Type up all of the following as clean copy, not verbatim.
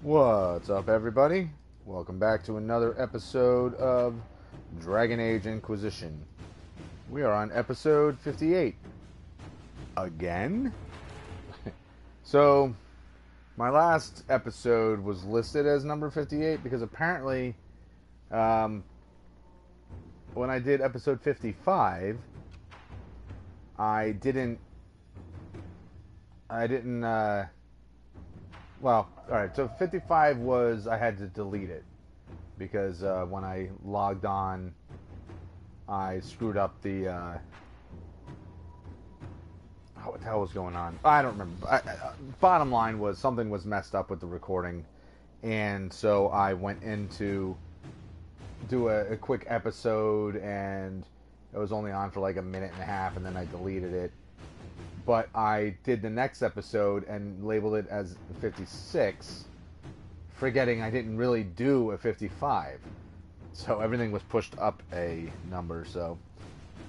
What's up, everybody? Welcome back to another episode of Dragon Age Inquisition. We are on episode 58. Again? So, my last episode was listed as number 58 because apparently, when I did episode 55, I didn't, well, alright, so 55 was, I had to delete it, because when I logged on, I screwed up the, what the hell was going on? I don't remember. Bottom line was, something was messed up with the recording, and so I went in to do a quick episode, and it was only on for like a minute and a half, and then I deleted it. But I did the next episode and labeled it as 56, forgetting I didn't really do a 55. So everything was pushed up a number. So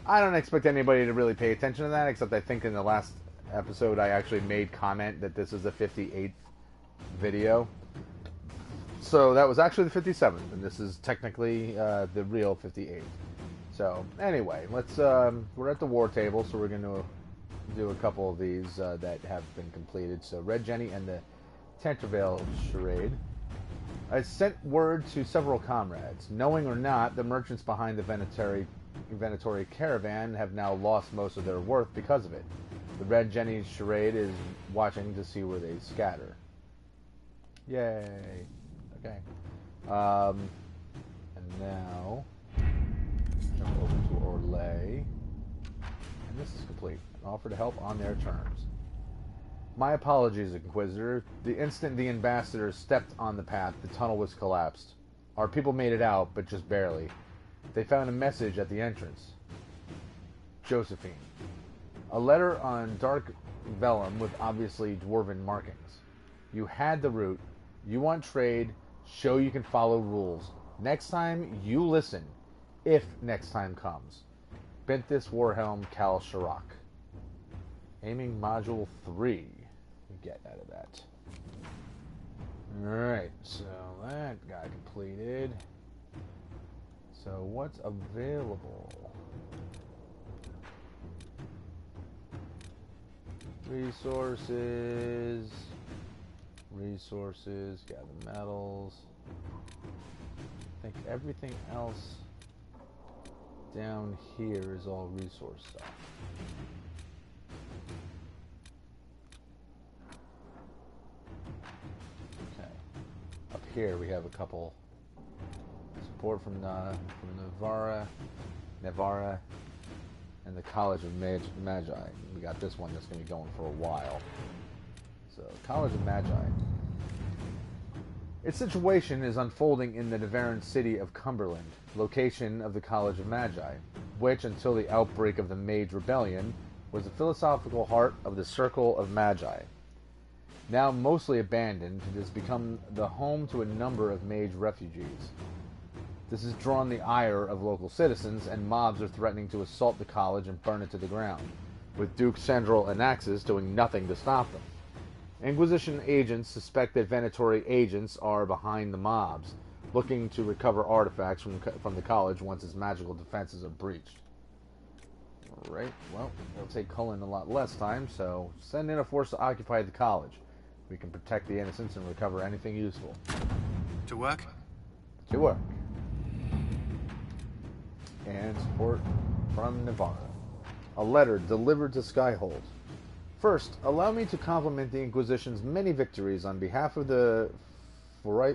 I don't expect anybody to really pay attention to that, except I think in the last episode I actually made comment that this is the 58th video. So that was actually the 57th, and this is technically the real 58th. So anyway, let's we're at the war table, so we're going to do a couple of these that have been completed. So Red Jenny and the Tantervale charade. I sent word to several comrades. Knowing or not, the merchants behind the Venatori caravan have now lost most of their worth because of it. The Red Jenny charade is watching to see where they scatter. Yay. Okay. And now jump over to Orlais. And this is complete. Offer to help on their terms. My apologies, Inquisitor. The instant the ambassador stepped on the path, the tunnel was collapsed. Our people made it out, but just barely. They found a message at the entrance. Josephine. A letter on dark vellum with obviously dwarven markings. You had the route. You want trade. Show you can follow rules. Next time, you listen. If next time comes. Benthis Warhelm Cal Shirak. Aiming Module 3. We get out of that. Alright, so that got completed. So what's available? Resources. Gather metals. I think everything else down here is all resource stuff. Here we have a couple support from Navarra, and the College of Magi. We got this one that's going to be going for a while. So, College of Magi. Its situation is unfolding in the Nevarran city of Cumberland, location of the College of Magi, which, until the outbreak of the Mage Rebellion, was the philosophical heart of the Circle of Magi. Now mostly abandoned, it has become the home to a number of mage refugees. This has drawn the ire of local citizens, and mobs are threatening to assault the college and burn it to the ground, with Duke Sandral and Axis doing nothing to stop them. Inquisition agents suspect that Venatori agents are behind the mobs, looking to recover artifacts from the college once its magical defenses are breached. Alright, well, it'll take Cullen a lot less time, so send in a force to occupy the college. We can protect the innocents and recover anything useful. To work? To work. And support from Navarra. A letter delivered to Skyhold. First, allow me to compliment the Inquisition's many victories on behalf of the how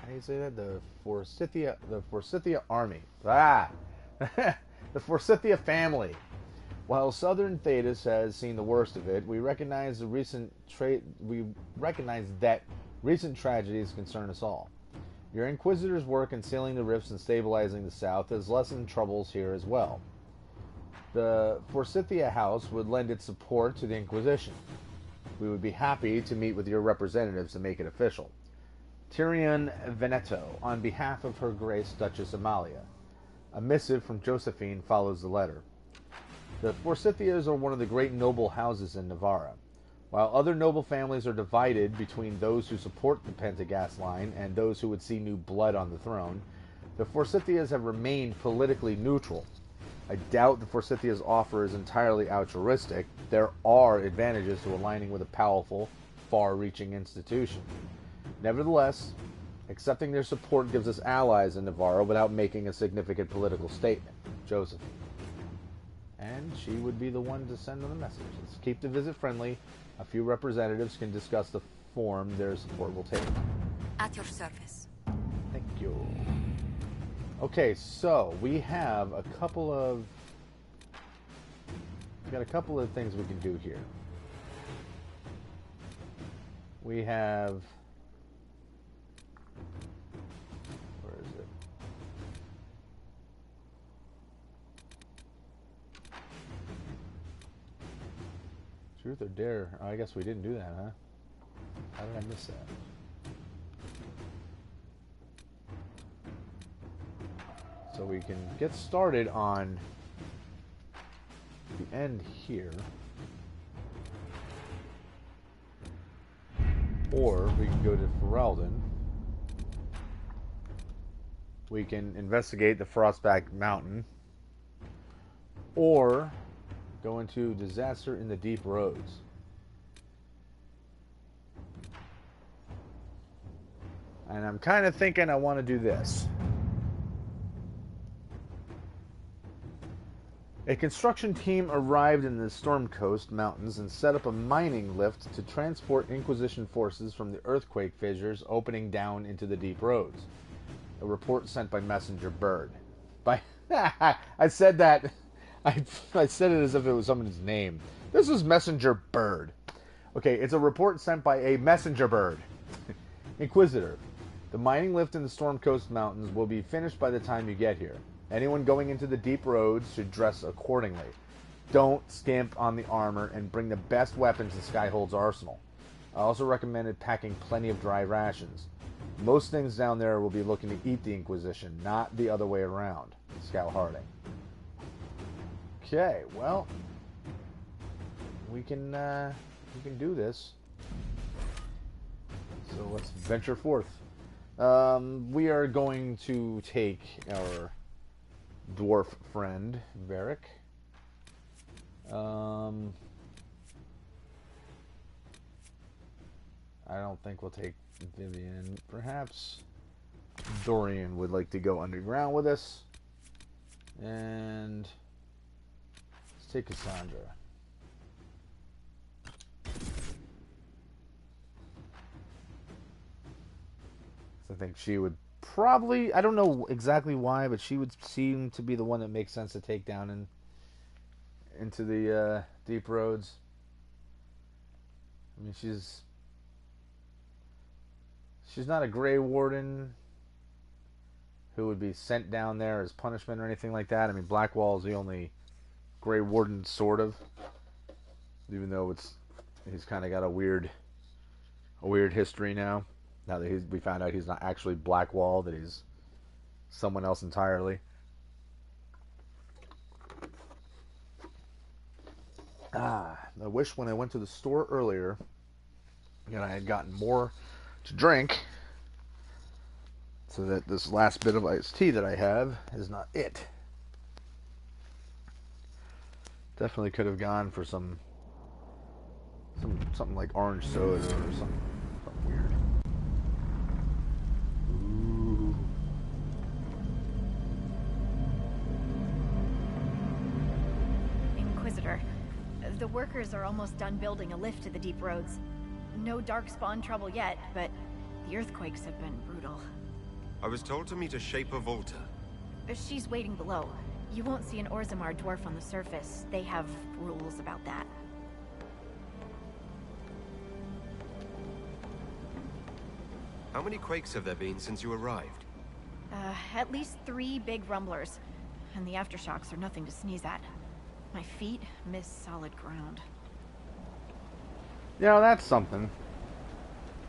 do you say that? The Forsythia army. The Forsythia family. While Southern Thedas has seen the worst of it, we recognize that recent tragedies concern us all. Your Inquisitor's work in sealing the rifts and stabilizing the South has lessened troubles here as well. The Forsythia House would lend its support to the Inquisition. We would be happy to meet with your representatives to make it official. Tyrion Veneto, on behalf of Her Grace Duchess Amalia. A missive from Josephine follows the letter. The Forsythias are one of the great noble houses in Navarra. While other noble families are divided between those who support the Pentagast line and those who would see new blood on the throne, the Forsythias have remained politically neutral. I doubt the Forsythia's offer is entirely altruistic. There are advantages to aligning with a powerful, far-reaching institution. Nevertheless, accepting their support gives us allies in Navarro without making a significant political statement. Josephine. And she would be the one to send them the messages. Keep the visit friendly. A few representatives can discuss the form their support will take. At your service. Thank you. Okay, so we have a couple of... We've got a couple of things we can do here. We have... Where is it? Truth or dare? Oh, I guess we didn't do that, huh? How did I miss that? So we can get started on the end here. Or we can go to Ferelden. We can investigate the Frostback Mountain. Or go into Disaster in the Deep Roads. And I'm kind of thinking I want to do this. A construction team arrived in the Storm Coast Mountains and set up a mining lift to transport Inquisition forces from the earthquake fissures opening down into the deep roads. A report sent by Messenger Bird. I said that. I said it as if it was someone's name. This is Messenger Bird. Okay, it's a report sent by a Messenger Bird. Inquisitor. The mining lift in the Storm Coast Mountains will be finished by the time you get here. Anyone going into the deep roads should dress accordingly. Don't skimp on the armor and bring the best weapons in Skyhold's arsenal. I also recommended packing plenty of dry rations. Most things down there will be looking to eat the Inquisition, not the other way around. Scout Harding. Okay, well, we can do this. So let's venture forth. We are going to take our dwarf friend, Varric. I don't think we'll take Vivian. Perhaps Dorian would like to go underground with us. And let's take Cassandra. I think she would probably, I don't know exactly why, but she would seem to be the one that makes sense to take down into the deep roads. I mean, she's not a Grey Warden who would be sent down there as punishment or anything like that. I mean, Blackwall is the only Grey Warden, sort of, even though he's kind of got a weird history now. Now that we found out he's not actually Blackwall, that he's someone else entirely. I wish when I went to the store earlier, and I had gotten more to drink, so that this last bit of iced tea that I have is not it. Definitely could have gone for something like orange soda or something weird. Inquisitor, the workers are almost done building a lift to the deep roads. No darkspawn trouble yet, but the earthquakes have been brutal. I was told to meet a Shaper Volta. She's waiting below. You won't see an Orzammar dwarf on the surface. They have rules about that. How many quakes have there been since you arrived? At least 3 big rumblers. And the aftershocks are nothing to sneeze at. My feet miss solid ground. You know, that's something.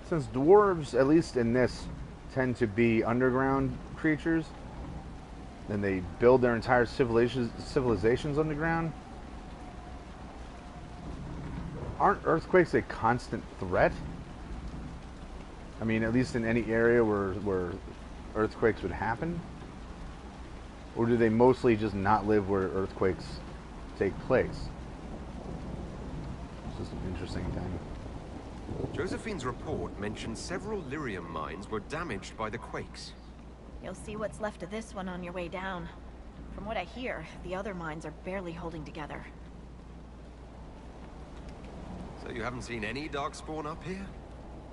Since dwarves, at least in this, tend to be underground creatures, and they build their entire civilizations underground, aren't earthquakes a constant threat? I mean, at least in any area where earthquakes would happen? Or do they mostly just not live where earthquakes take place? It's just an interesting thing. Josephine's report mentioned several lyrium mines were damaged by the quakes. You'll see what's left of this one on your way down. From what I hear, the other mines are barely holding together. So you haven't seen any darkspawn up here?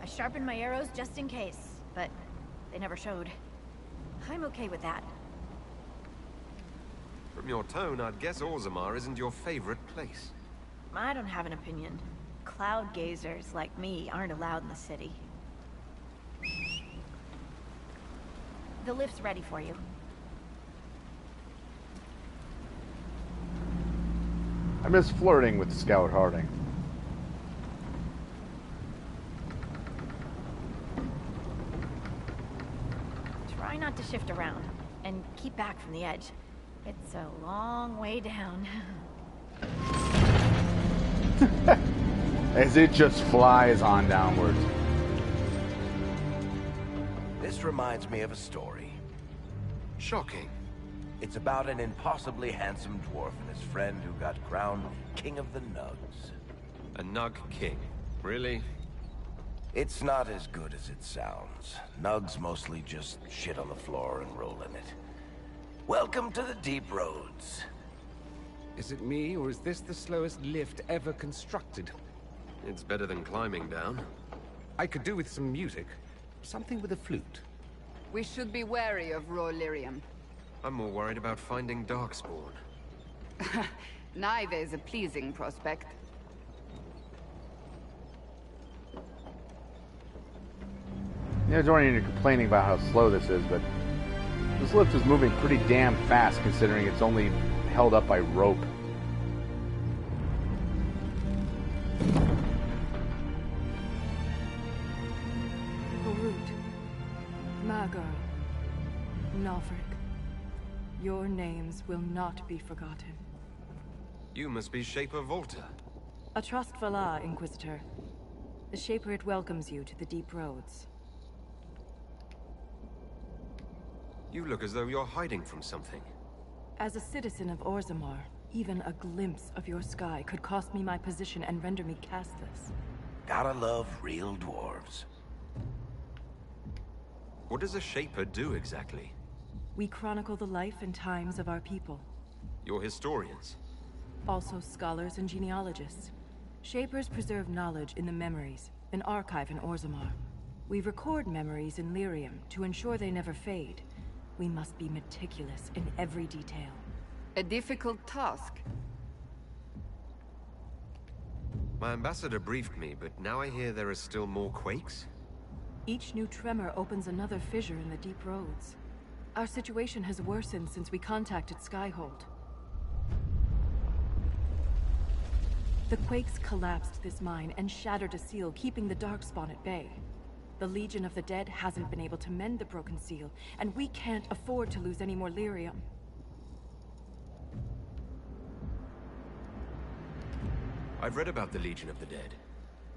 I sharpened my arrows just in case, but they never showed. I'm okay with that. From your tone, I'd guess Orzammar isn't your favorite place. I don't have an opinion. Cloud gazers like me aren't allowed in the city. The lift's ready for you. I miss flirting with Scout Harding. Try not to shift around, and keep back from the edge. It's a long way down. As it just flies on downwards. This reminds me of a story. Shocking. It's about an impossibly handsome dwarf and his friend who got crowned King of the Nugs. A Nug King. Really? It's not as good as it sounds. Nugs mostly just shit on the floor and roll in it. Welcome to the Deep Roads. Is it me, or is this the slowest lift ever constructed? It's better than climbing down. I could do with some music. Something with a flute. We should be wary of raw lyrium. I'm more worried about finding darkspawn. Neither is a pleasing prospect. Yeah, Dorian, you're complaining about how slow this is, but this lift is moving pretty damn fast considering it's only held up by rope. Barut, Magar, Nalfric, your names will not be forgotten. You must be Shaper Volta. A trust Valar, Inquisitor. The Shaper welcomes you to the Deep Roads. You look as though you're hiding from something. As a citizen of Orzammar, even a glimpse of your sky could cost me my position and render me castless. Gotta love real dwarves. What does a Shaper do exactly? We chronicle the life and times of our people. You're historians. Also scholars and genealogists. Shapers preserve knowledge in the memories, an archive in Orzammar. We record memories in Lyrium to ensure they never fade. We must be meticulous in every detail. A difficult task. My ambassador briefed me, but now I hear there are still more quakes? Each new tremor opens another fissure in the Deep Roads. Our situation has worsened since we contacted Skyhold. The quakes collapsed this mine and shattered a seal, keeping the Darkspawn at bay. The Legion of the Dead hasn't been able to mend the broken seal, and we can't afford to lose any more lyrium. I've read about the Legion of the Dead.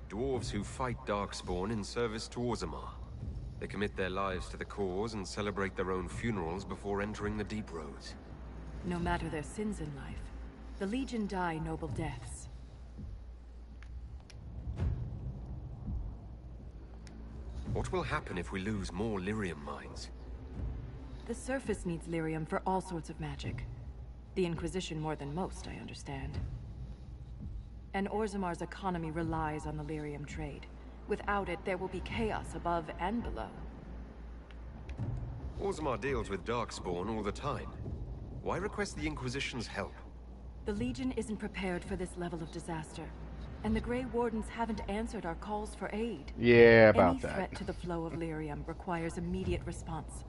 Dwarves who fight Darkspawn in service to Orzammar. They commit their lives to the cause and celebrate their own funerals before entering the Deep Roads. No matter their sins in life, the Legion die noble deaths. What will happen if we lose more lyrium mines? The surface needs lyrium for all sorts of magic. The Inquisition more than most, I understand. And Orzammar's economy relies on the lyrium trade. Without it, there will be chaos above and below. Orzammar deals with Darkspawn all the time. Why request the Inquisition's help? The Legion isn't prepared for this level of disaster. And the Grey Wardens haven't answered our calls for aid. Yeah, about Any that. threat to the flow of lyrium requires immediate response.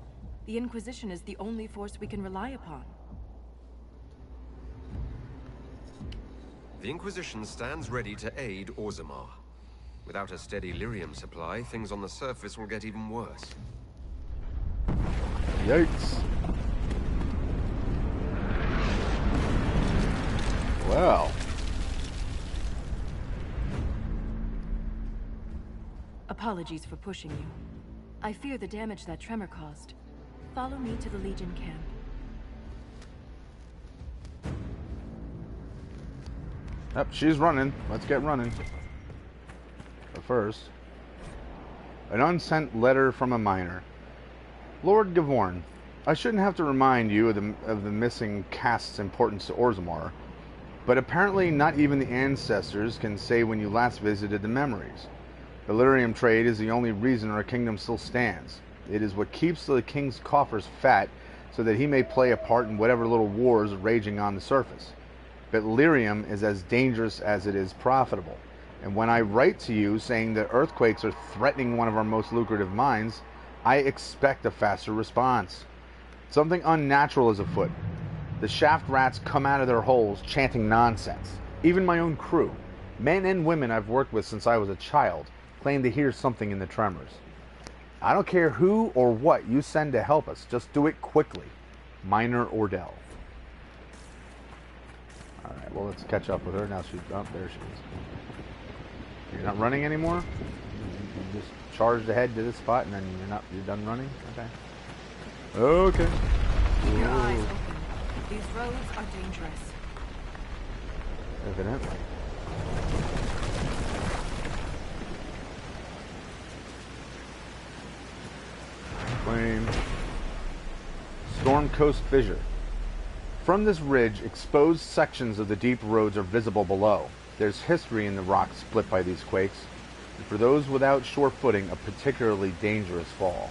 The Inquisition is the only force we can rely upon. The Inquisition stands ready to aid Orzammar. Without a steady lyrium supply, things on the surface will get even worse. Yikes. Well. Apologies for pushing you. I fear the damage that tremor caused. Follow me to the Legion camp. Yep, she's running. Let's get running. But first, an unsent letter from a miner. Lord Gavorn, I shouldn't have to remind you of the missing cast's importance to Orzammar, but apparently not even the ancestors can say when you last visited the memories. The lyrium trade is the only reason our kingdom still stands. It is what keeps the king's coffers fat so that he may play a part in whatever little wars are raging on the surface. But lyrium is as dangerous as it is profitable. And when I write to you saying that earthquakes are threatening one of our most lucrative mines, I expect a faster response. Something unnatural is afoot. The shaft rats come out of their holes chanting nonsense. Even my own crew, men and women I've worked with since I was a child, claim to hear something in the tremors. I don't care who or what you send to help us. Just do it quickly. Miner Ordell. Alright, well, let's catch up with her. Now she's... Oh, there she is. You're not running anymore? You just charged ahead to this spot and then you're done running? Okay. Okay. Keep your eyes open. These roads are dangerous. Evidently. Flame. Storm Coast Fissure. From this ridge, exposed sections of the deep roads are visible below. There's history in the rock split by these quakes, and for those without sure footing, a particularly dangerous fall.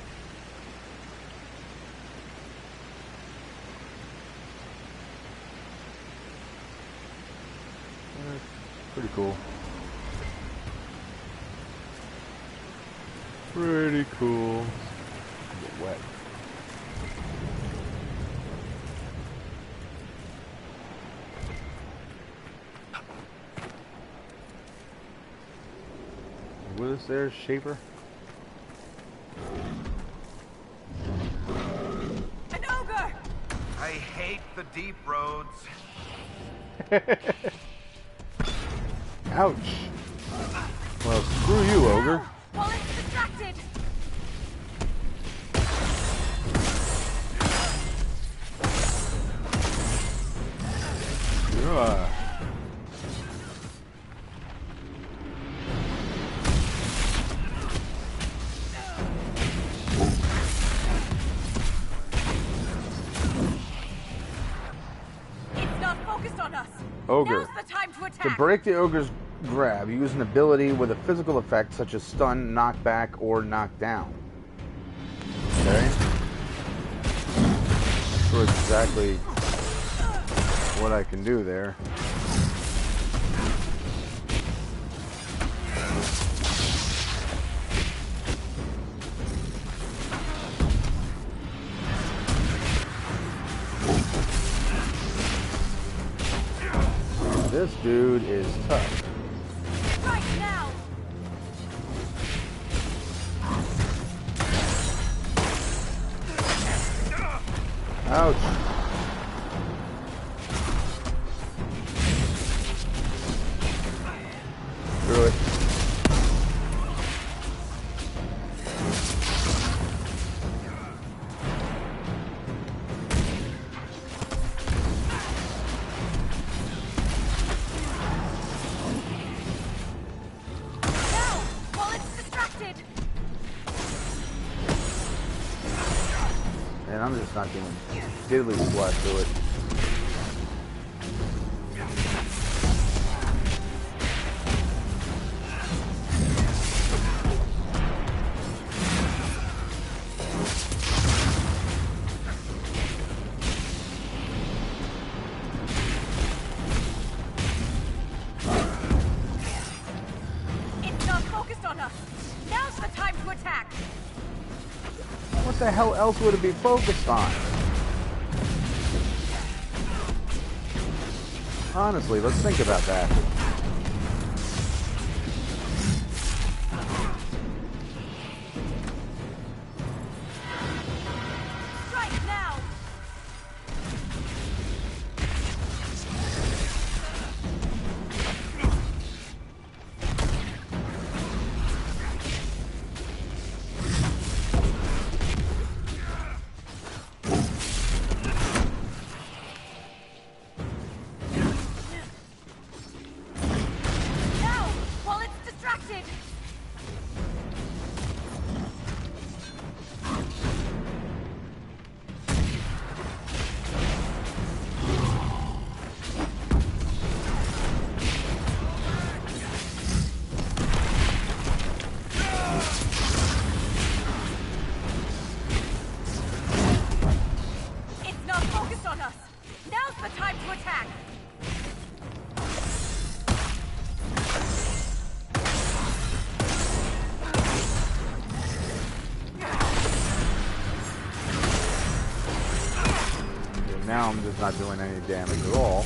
Pretty cool. Pretty cool. Get wet. With us there, Shaper? An ogre! I hate the deep roads. Ouch. Well, screw you, ogre. While it's distracted! It's not focused on us! Ogre. Now's the time to To attack! break the ogre's grab, use an ability with a physical effect such as stun, knockback, or knockdown. Okay. Not sure exactly what I can do there. This dude is tough. Right now! Ouch. Screw it. Now! While it's distracted! And I'm just not doing diddly squat to it. It's not focused on us! Now's the time to attack! What the hell else would it be focused on? Honestly, let's think about that. Right now! now I'm just not doing any damage at all.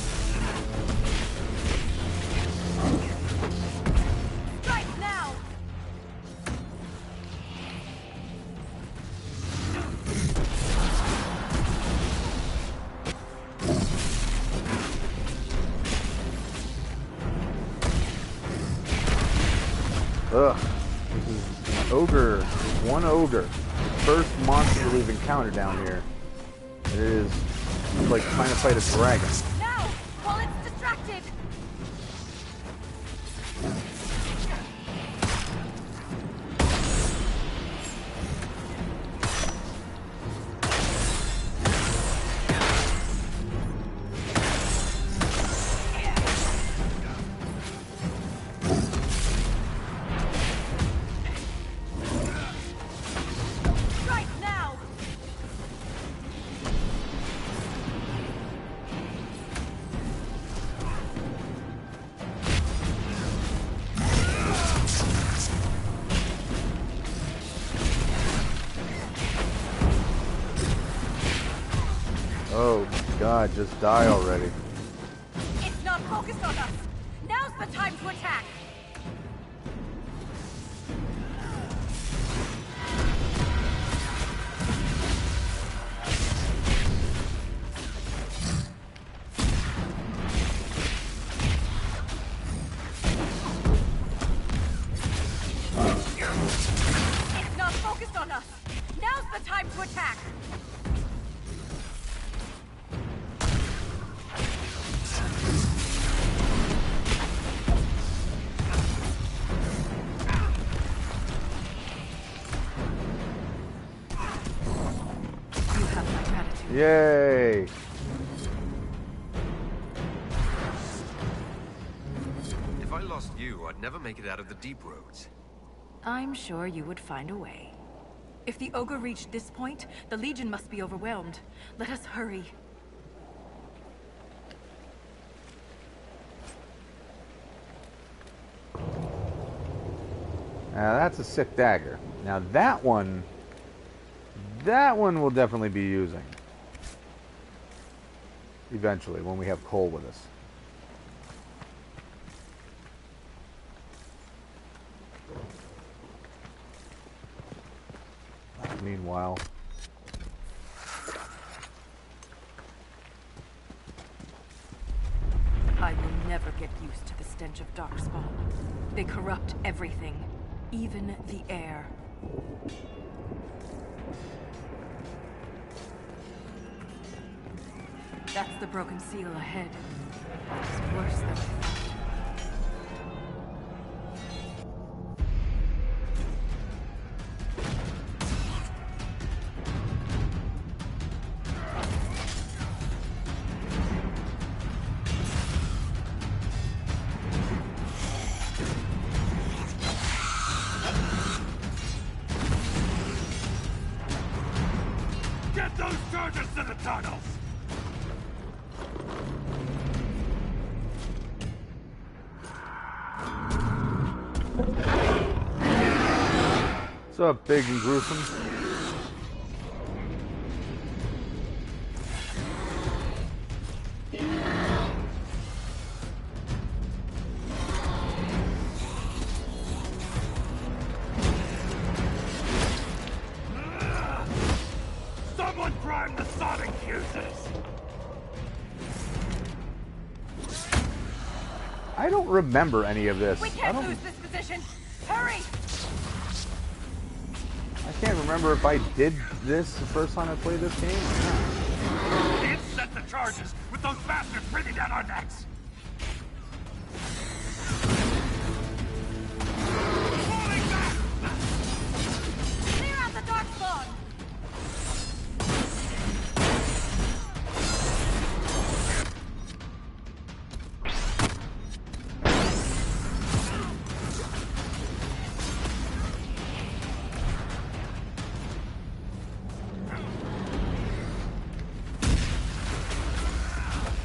Strike now! Ugh. This is an ogre. One ogre. First monster we've encountered down here. It is like trying to fight a dragon. Now! While it's distracted! Strike now! Oh god, just die already. It's not focused on us! Now's the time to attack! It's not focused on us! Now's the time to attack! You have my gratitude. Yay! If I lost you, I'd never make it out of the deep roads. I'm sure you would find a way. If the ogre reached this point, the Legion must be overwhelmed. Let us hurry. Now that's a sick dagger. Now that one we'll definitely be using. Eventually, when we have Cole with us. Meanwhile... I will never get used to the stench of Darkspawn. They corrupt everything, even the air. That's the broken seal ahead. It's worse than I thought. Get those charges to the tunnels! What's up, big and gruesome? Someone prime the sonic fuses! I don't remember any of this. We can't lose this position! Hurry! I can't remember if I did this the first time I played this game or not. Can't set the charges with those bastards breathing down our necks! Falling back! Clear out the dark spawn!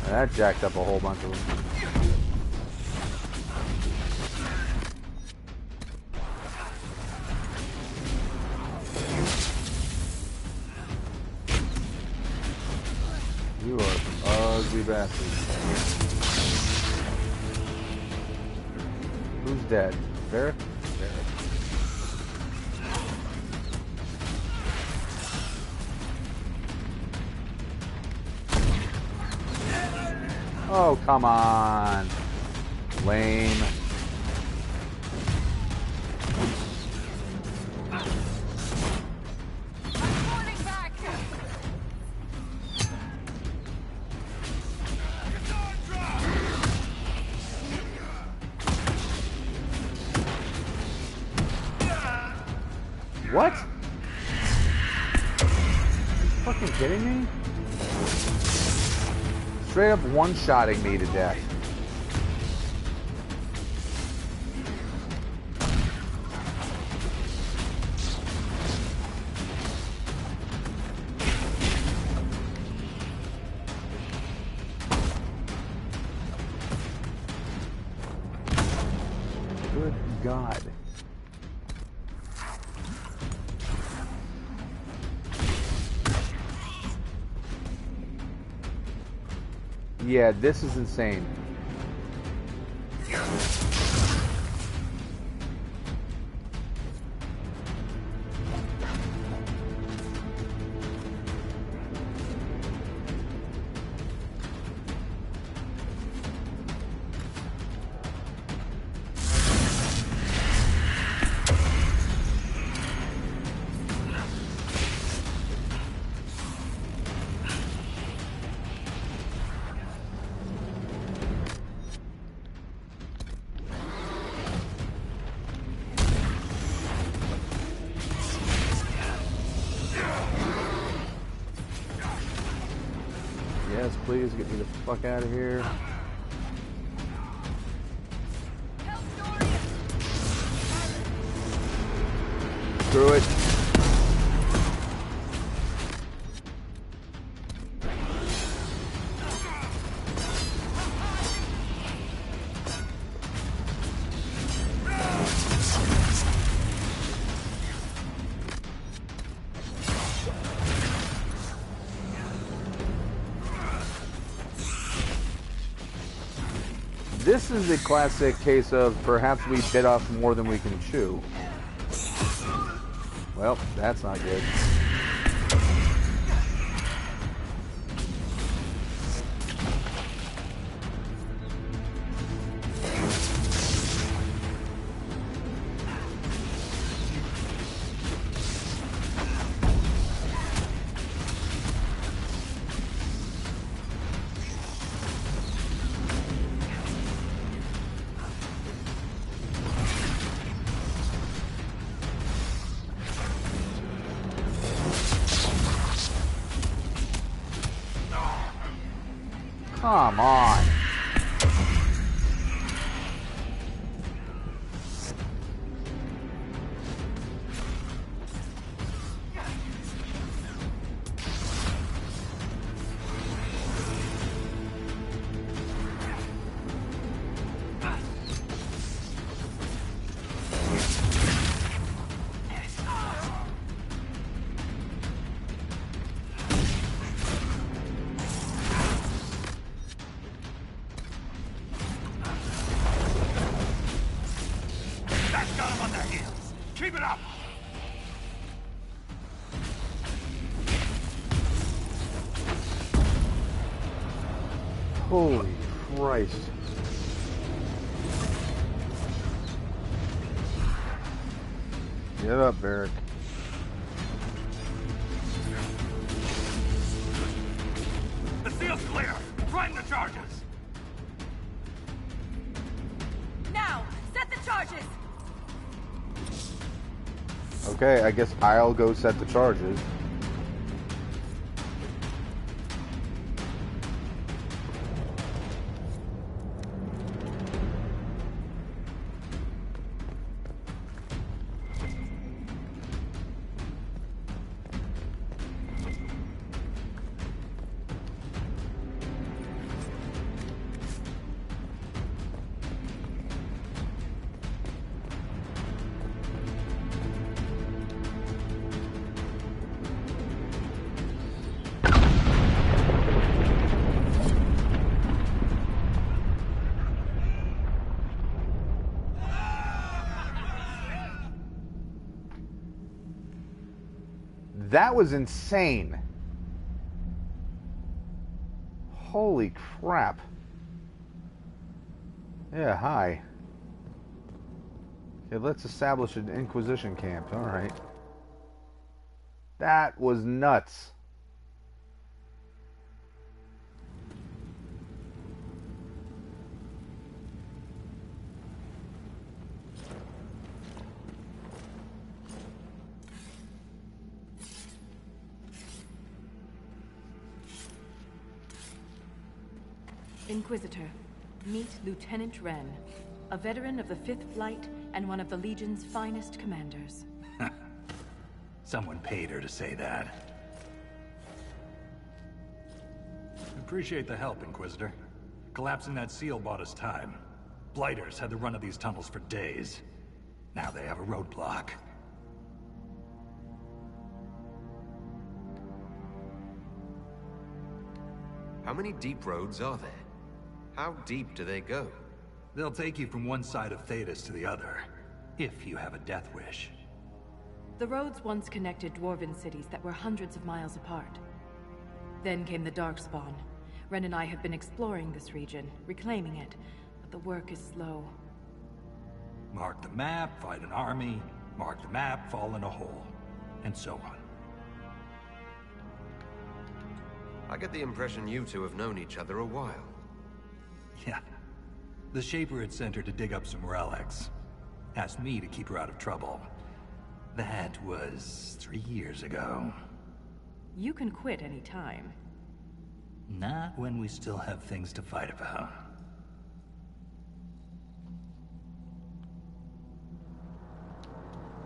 That jacked up a whole bunch of them. You are bastards. Who's dead? Varric? Varric. Oh, come on. Lame. What? Are you fucking kidding me? Straight up one-shotting me to death. Good God. Yeah, this is insane. Yes, please get me the fuck out of here. Screw it. This is a classic case of perhaps we bit off more than we can chew. Well, that's not good. Come on. Keep it up! Holy Christ. Get up, Varric. The field's clear! Prime the charges! Now, set the charges! Okay, I guess I'll go set the charges. That was insane. Holy crap. Yeah, hi. Okay, let's establish an Inquisition camp. Alright. That was nuts. Inquisitor, meet Lieutenant Wren, a veteran of the 5th Flight and one of the Legion's finest commanders. Someone paid her to say that. Appreciate the help, Inquisitor. Collapsing that seal bought us time. Blighters had the run of these tunnels for days. Now they have a roadblock. How many deep roads are there? How deep do they go? They'll take you from one side of Thetis to the other, if you have a death wish. The roads once connected dwarven cities that were hundreds of miles apart. Then came the Darkspawn. Ren and I have been exploring this region, reclaiming it, but the work is slow. Mark the map, fight an army. Mark the map, fall in a hole. And so on. I get the impression you two have known each other a while. Yeah. The Shaper had sent her to dig up some relics. Asked me to keep her out of trouble. That was 3 years ago. You can quit any time. Not when we still have things to fight about.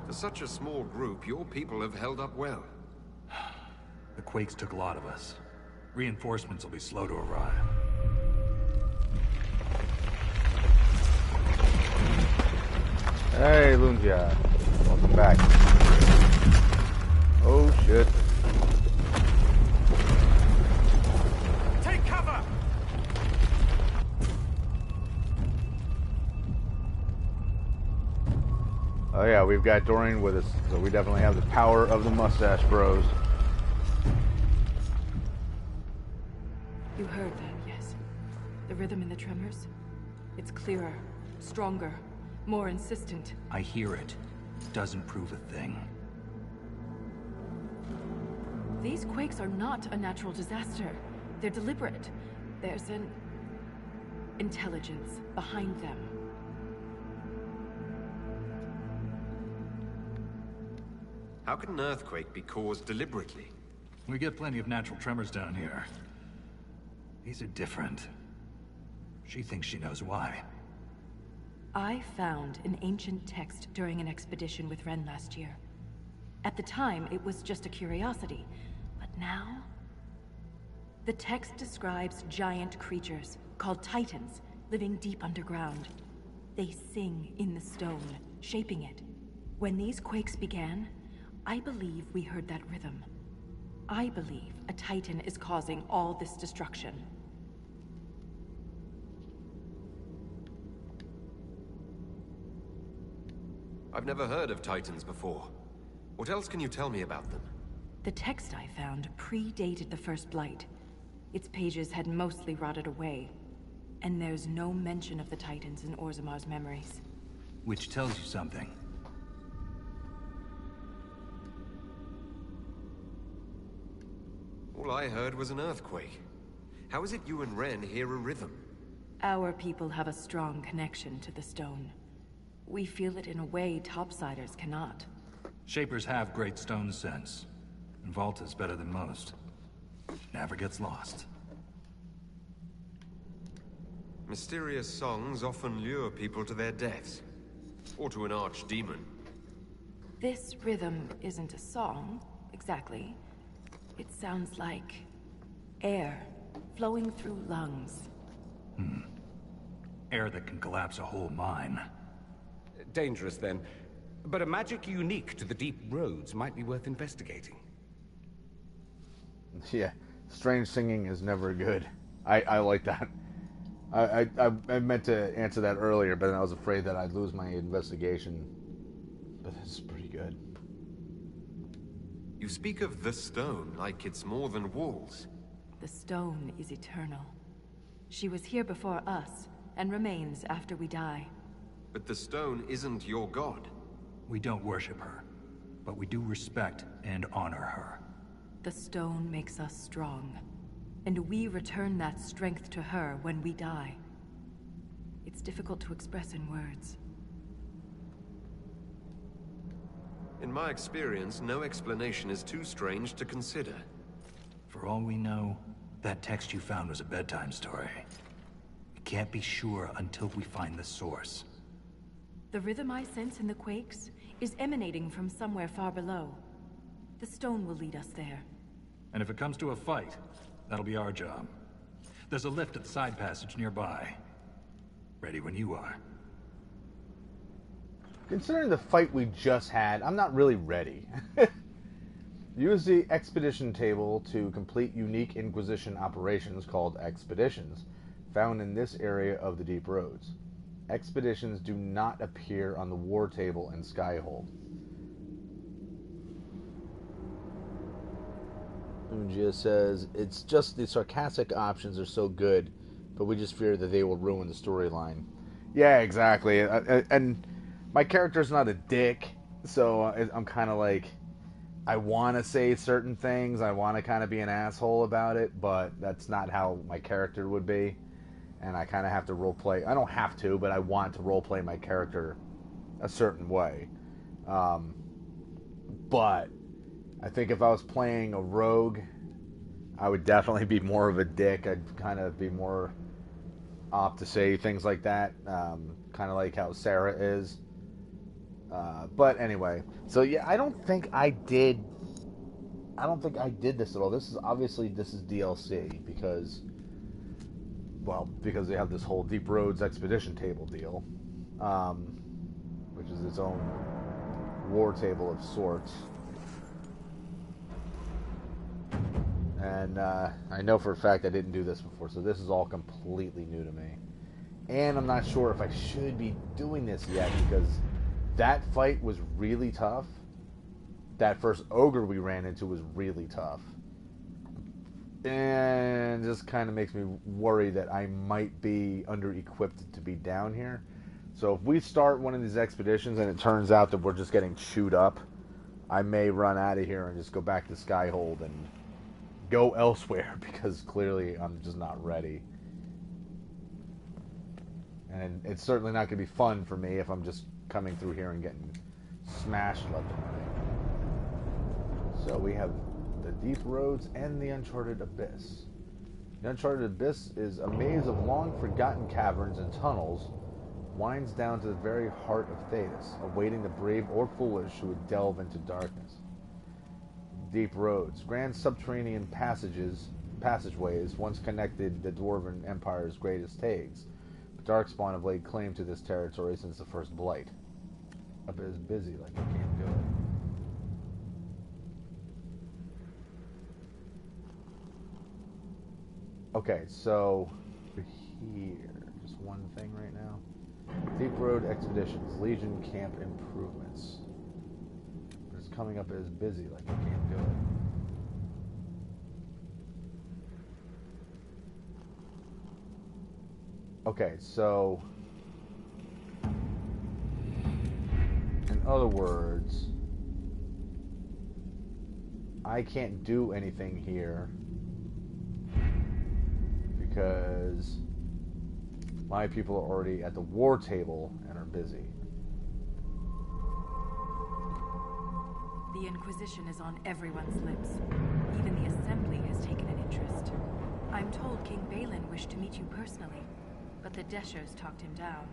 For such a small group, your people have held up well. The Quakes took a lot of us. Reinforcements will be slow to arrive. Hey, Lungia. Welcome back. Oh, shit. Take cover! Oh yeah, we've got Dorian with us, so we definitely have the power of the Mustache Bros. You heard that, yes? The rhythm in the tremors? It's clearer, stronger, more insistent. I hear it. Doesn't prove a thing. These quakes are not a natural disaster. They're deliberate. There's an intelligence behind them. How can an earthquake be caused deliberately? We get plenty of natural tremors down here. These are different. She thinks she knows why. I found an ancient text during an expedition with Ren last year. At the time, it was just a curiosity. But now? The text describes giant creatures, called Titans, living deep underground. They sing in the stone, shaping it. When these quakes began, I believe we heard that rhythm. I believe a Titan is causing all this destruction. I've never heard of Titans before. What else can you tell me about them? The text I found predated the First Blight. Its pages had mostly rotted away. And there's no mention of the Titans in Orzamar's memories. Which tells you something. All I heard was an earthquake. How is it you and Ren hear a rhythm? Our people have a strong connection to the stone. We feel it in a way topsiders cannot. Shapers have great stone sense. And Volta's better than most. Never gets lost. Mysterious songs often lure people to their deaths. Or to an archdemon. This rhythm isn't a song, exactly. It sounds like air flowing through lungs. Air that can collapse a whole mine. Dangerous, then. But a magic unique to the deep roads might be worth investigating. Yeah, strange singing is never good. I like that. I meant to answer that earlier, but I was afraid that I'd lose my investigation. But this is pretty good. You speak of the stone like it's more than walls. The stone is eternal. She was here before us, and remains after we die. But the stone isn't your god. We don't worship her, but we do respect and honor her. The stone makes us strong, and we return that strength to her when we die. It's difficult to express in words. In my experience, no explanation is too strange to consider. For all we know, that text you found was a bedtime story. We can't be sure until we find the source. The rhythm I sense in the quakes is emanating from somewhere far below. The stone will lead us there. And if it comes to a fight, that'll be our job. There's a lift at the side passage nearby. Ready when you are. Considering the fight we just had, I'm not really ready. Use the expedition table to complete unique Inquisition operations called expeditions, found in this area of the Deep Roads. Expeditions do not appear on the war table in Skyhold. Ungia says, it's just the sarcastic options are so good, but we just fear that they will ruin the storyline. Yeah, exactly. And my character's not a dick, so I'm kind of like, I want to say certain things, I want to kind of be an asshole about it, but that's not how my character would be. And I kind of have to roleplay. I don't have to, but I want to roleplay my character a certain way. But I think if I was playing a rogue, I would definitely be more of a dick. I'd kind of be more apt to say things like that, kind of like how Sarah is. But anyway, so yeah, I don't think I did this at all. This is DLC because they have this whole Deep Roads expedition table deal, which is its own war table of sorts. And I know for a fact I didn't do this before, so this is all completely new to me. And I'm not sure if I should be doing this yet, because that fight was really tough. That first ogre we ran into was really tough. And just kind of makes me worry that I might be under-equipped to be down here. So if we start one of these expeditions and it turns out that we're just getting chewed up, I may run out of here and just go back to Skyhold and go elsewhere, because clearly I'm just not ready. And it's certainly not going to be fun for me if I'm just coming through here and getting smashed left and right. So we have the Deep Roads and the Uncharted Abyss. The Uncharted Abyss is a maze of long-forgotten caverns and tunnels, winds down to the very heart of Thedas, awaiting the brave or foolish who would delve into darkness. Deep Roads, grand subterranean passageways, once connected the Dwarven Empire's greatest tags. But Darkspawn have laid claim to this territory since the first Blight. Up is busy like I can't do it. Okay, so here, just one thing right now. Deep Road Expeditions, Legion Camp Improvements. It's coming up as busy like I can't do it. Okay, so in other words, I can't do anything here because my people are already at the war table and are busy. The Inquisition is on everyone's lips. Even the Assembly has taken an interest. I'm told King Balin wished to meet you personally, but the Deshers talked him down.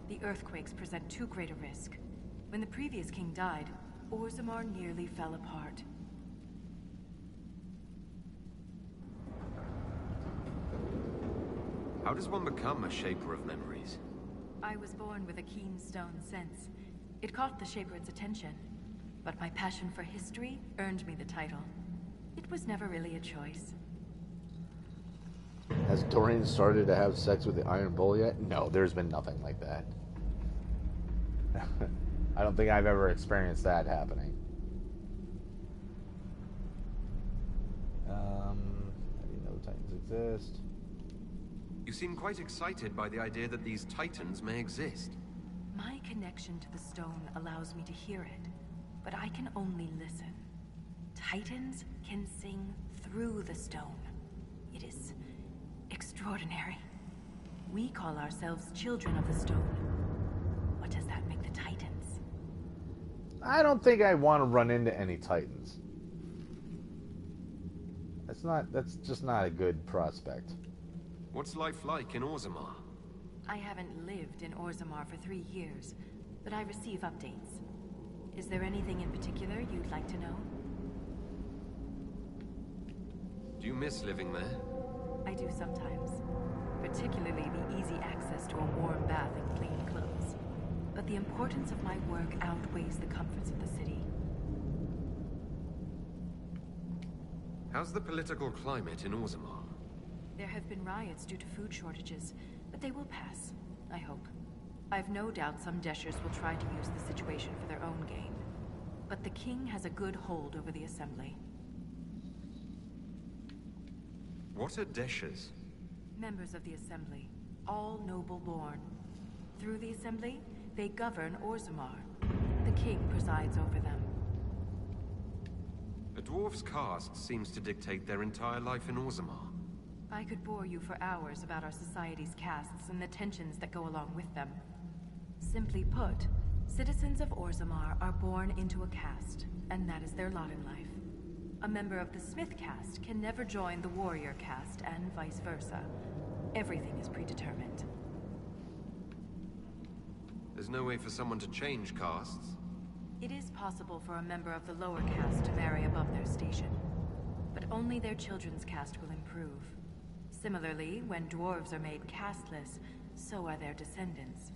The earthquakes present too great a risk. When the previous king died, Orzammar nearly fell apart. How does one become a shaper of memories? I was born with a keen stone sense. It caught the Shaper's attention, but my passion for history earned me the title. It was never really a choice. Has Dorian started to have sex with the Iron Bull yet? No, there's been nothing like that. I don't think I've ever experienced that happening. exist. You seem quite excited by the idea that these titans may exist. My connection to the stone allows me to hear it, but I can only listen. Titans can sing through the stone. It is extraordinary. We call ourselves children of the stone. What does that make the Titans? I don't think I want to run into any titans. That's just not a good prospect. What's life like in Orzammar? I haven't lived in Orzammar for 3 years, but I receive updates. Is there anything in particular you'd like to know? Do you miss living there? I do sometimes. Particularly the easy access to a warm bath and clean clothes. But the importance of my work outweighs the comforts of the city. How's the political climate in Orzammar? There have been riots due to food shortages, but they will pass, I hope. I've no doubt some Deshers will try to use the situation for their own gain. But the king has a good hold over the assembly. What are Deshers? Members of the assembly, all noble-born. Through the assembly, they govern Orzammar. The king presides over them. A dwarf's caste seems to dictate their entire life in Orzammar. I could bore you for hours about our society's castes and the tensions that go along with them. Simply put, citizens of Orzammar are born into a caste, and that is their lot in life. A member of the Smith caste can never join the warrior caste, and vice versa. Everything is predetermined. There's no way for someone to change castes? It is possible for a member of the lower caste to marry above their station, but only their children's caste will improve. Similarly, when dwarves are made casteless, so are their descendants.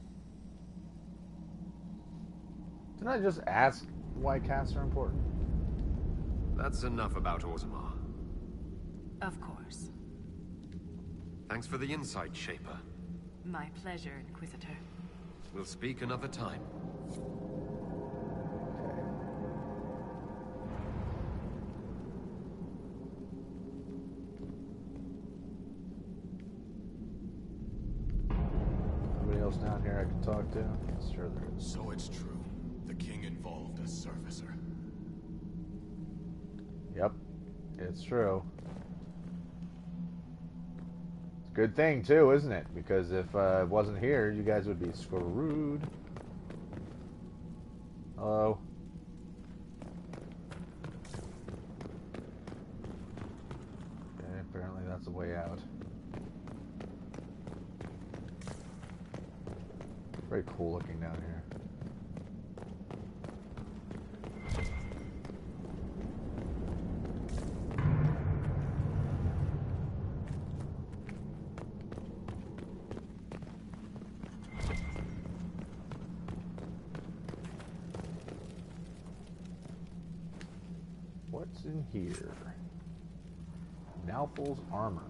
Didn't I just ask why castes are important? That's enough about Orzammar. Of course. Thanks for the insight, Shaper. My pleasure, Inquisitor. We'll speak another time. Anybody else down here I can talk to? Yes, sure there is. So it's true. The king involved a surfacer. Yep, it's true. It's a good thing, too, isn't it? Because if it wasn't here, you guys would be screwed. Hello? Okay, apparently that's the way out. Very cool looking down here. What's in here? Naufal's armor.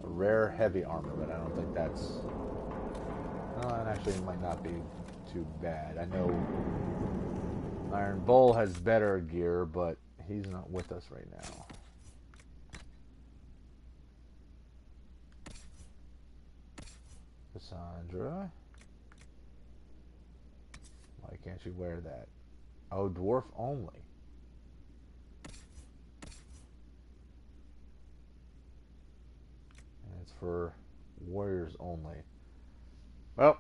A rare heavy armor, but I don't think that's... and actually it might not be too bad. I know Iron Bull has better gear, but he's not with us right now. Cassandra? Why can't you wear that? Oh, dwarf only. And it's for warriors only. Well,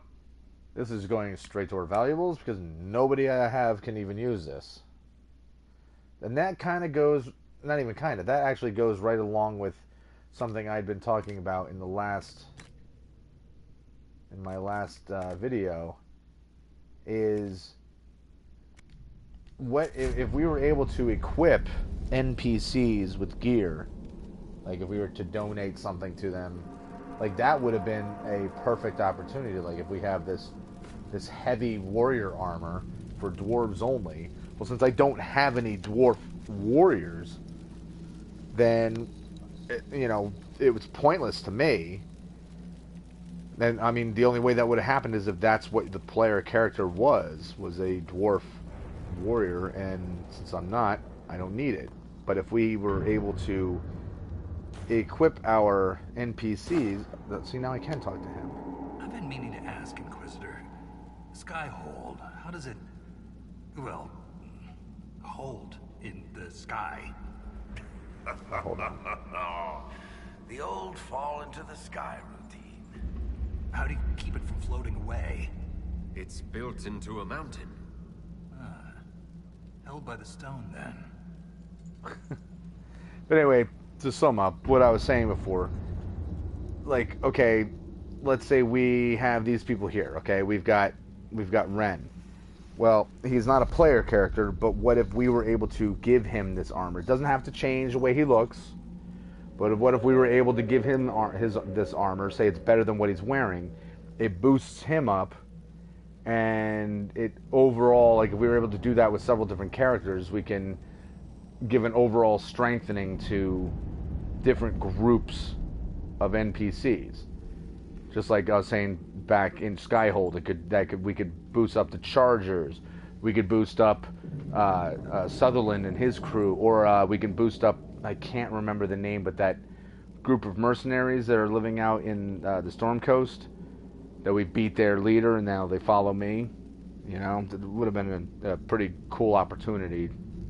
this is going straight to our valuables because nobody I have can even use this. And that kind of goes, not even kind of, that actually goes right along with something I'd been talking about in the last, in my last video, is what if we were able to equip NPCs with gear, like if we were to donate something to them, like that would have been a perfect opportunity. Like if we have this heavy warrior armor for dwarves only, well, since I don't have any dwarf warriors, then it was pointless to me. And I mean, the only way that would have happened is if that's what the player character was a dwarf warrior, and since I'm not, I don't need it. But if we were able to equip our NPCs. See, now I can talk to him. I've been meaning to ask, Inquisitor. Skyhold, how does it... well... hold in the sky? Hold on. The old fall into the sky routine. How do you keep it from floating away? It's built into a mountain. Held by the stone, then. But anyway, to sum up what I was saying before, like, okay, let's say we have these people here. Okay, we've got Ren. Well, he's not a player character, but what if we were able to give him this armor? It doesn't have to change the way he looks, but what if we were able to give him this armor, say it's better than what he's wearing, it boosts him up, and it overall, like if we were able to do that with several different characters, we can give an overall strengthening to different groups of NPCs. Just like I was saying back in Skyhold, we could boost up the Chargers, we could boost up Sutherland and his crew, or we can boost up, I can't remember the name, but that group of mercenaries that are living out in the Storm Coast, that we beat their leader and now they follow me. You know, it would have been a pretty cool opportunity,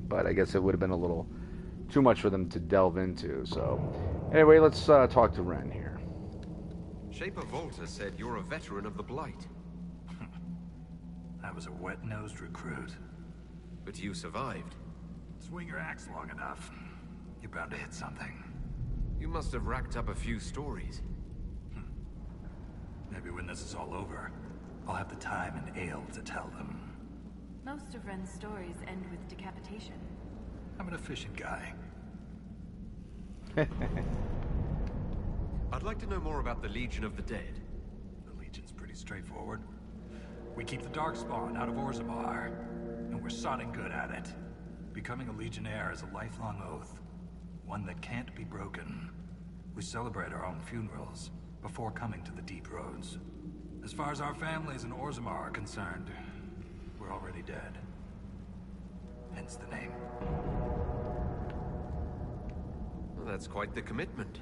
but I guess it would have been a little too much for them to delve into. So anyway, let's talk to Ren here. Shaper Volta said you're a veteran of the Blight. I was a wet-nosed recruit. But you survived. Swing your axe long enough, you're bound to hit something. You must have racked up a few stories. Maybe when this is all over, I'll have the time and ale to tell them. Most of Ren's stories end with decapitation. I'm an efficient guy. I'd like to know more about the Legion of the Dead. The Legion's pretty straightforward. We keep the Darkspawn out of Orzammar, and we're sodding good at it. Becoming a Legionnaire is a lifelong oath, one that can't be broken. We celebrate our own funerals before coming to the Deep Roads. As far as our families in Orzammar are concerned, we're already dead. Hence the name. Well, that's quite the commitment.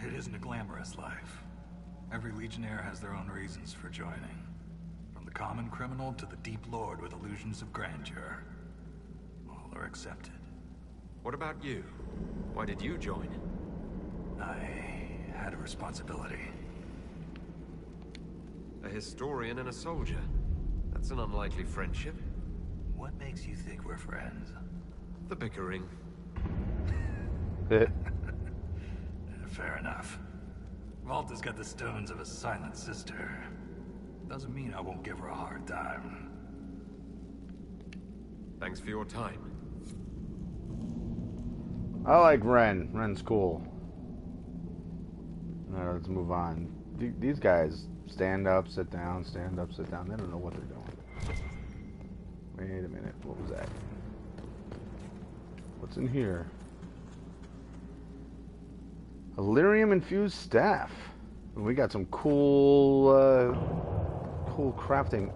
It isn't a glamorous life. Every Legionnaire has their own reasons for joining. From the common criminal to the Deep Lord with illusions of grandeur. All are accepted. What about you? Why did you join? I had a responsibility. A historian and a soldier. That's an unlikely friendship. What makes you think we're friends? The bickering. Fair enough. Volta's got the stones of a silent sister. Doesn't mean I won't give her a hard time. Thanks for your time. I like Ren. Ren's cool. Alright, let's move on. These guys stand up, sit down, stand up, sit down. They don't know what they're doing. Wait a minute. What was that? What's in here? A lyrium-infused staff. We got some cool, cool crafting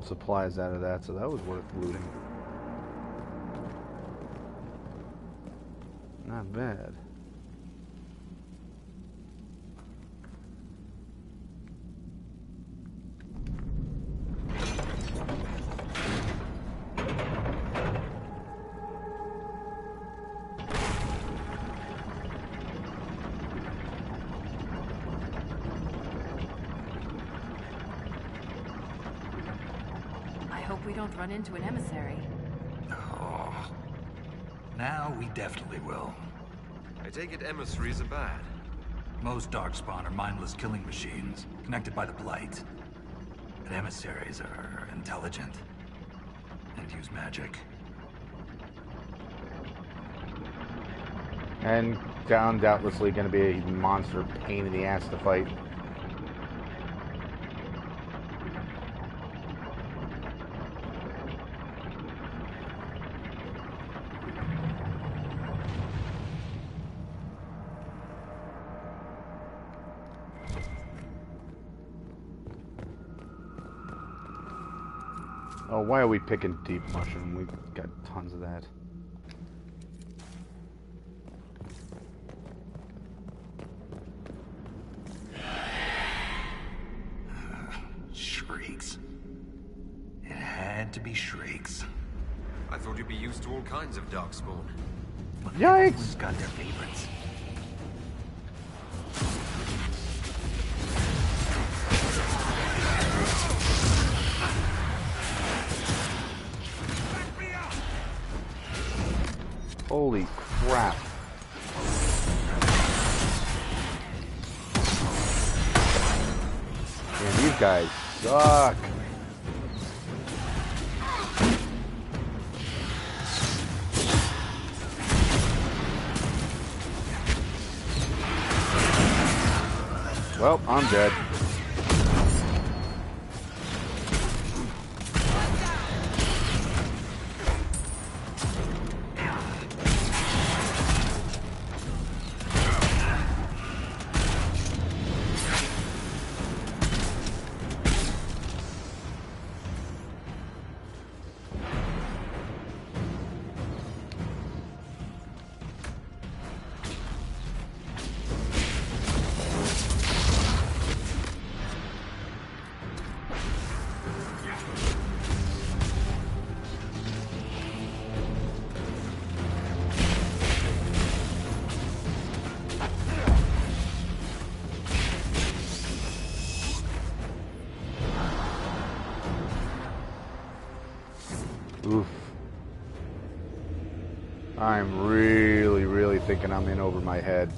supplies out of that, so that was worth looting. Not bad. We don't run into an emissary. Oh. Now we definitely will. I take it emissaries are bad. Most Darkspawn are mindless killing machines, connected by the Blight. But emissaries are intelligent, and use magic. And undoubtedly going to be a monster pain in the ass to fight. Oh, why are we picking deep mushroom? We've got tons of that. Shrieks. It had to be Shrieks. I thought you'd be used to all kinds of darkspawn. But Yikes! everyone's got their favorites. Holy crap. Man, these guys suck. Well, I'm dead. Oof. I'm really thinking I'm in over my head.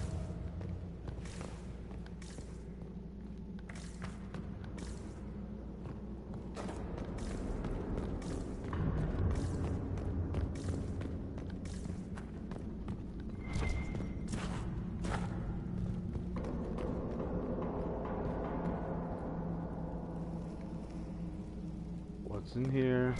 What's in here?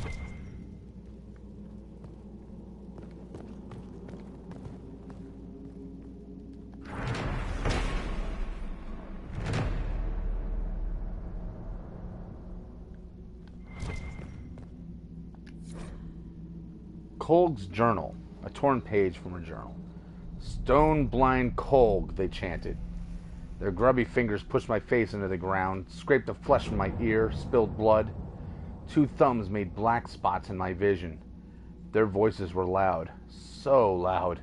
Kolg's journal. A torn page from her journal. Stone blind Kolg, they chanted. Their grubby fingers pushed my face into the ground, scraped the flesh from my ear, spilled blood. 2 thumbs made black spots in my vision. Their voices were loud. So loud.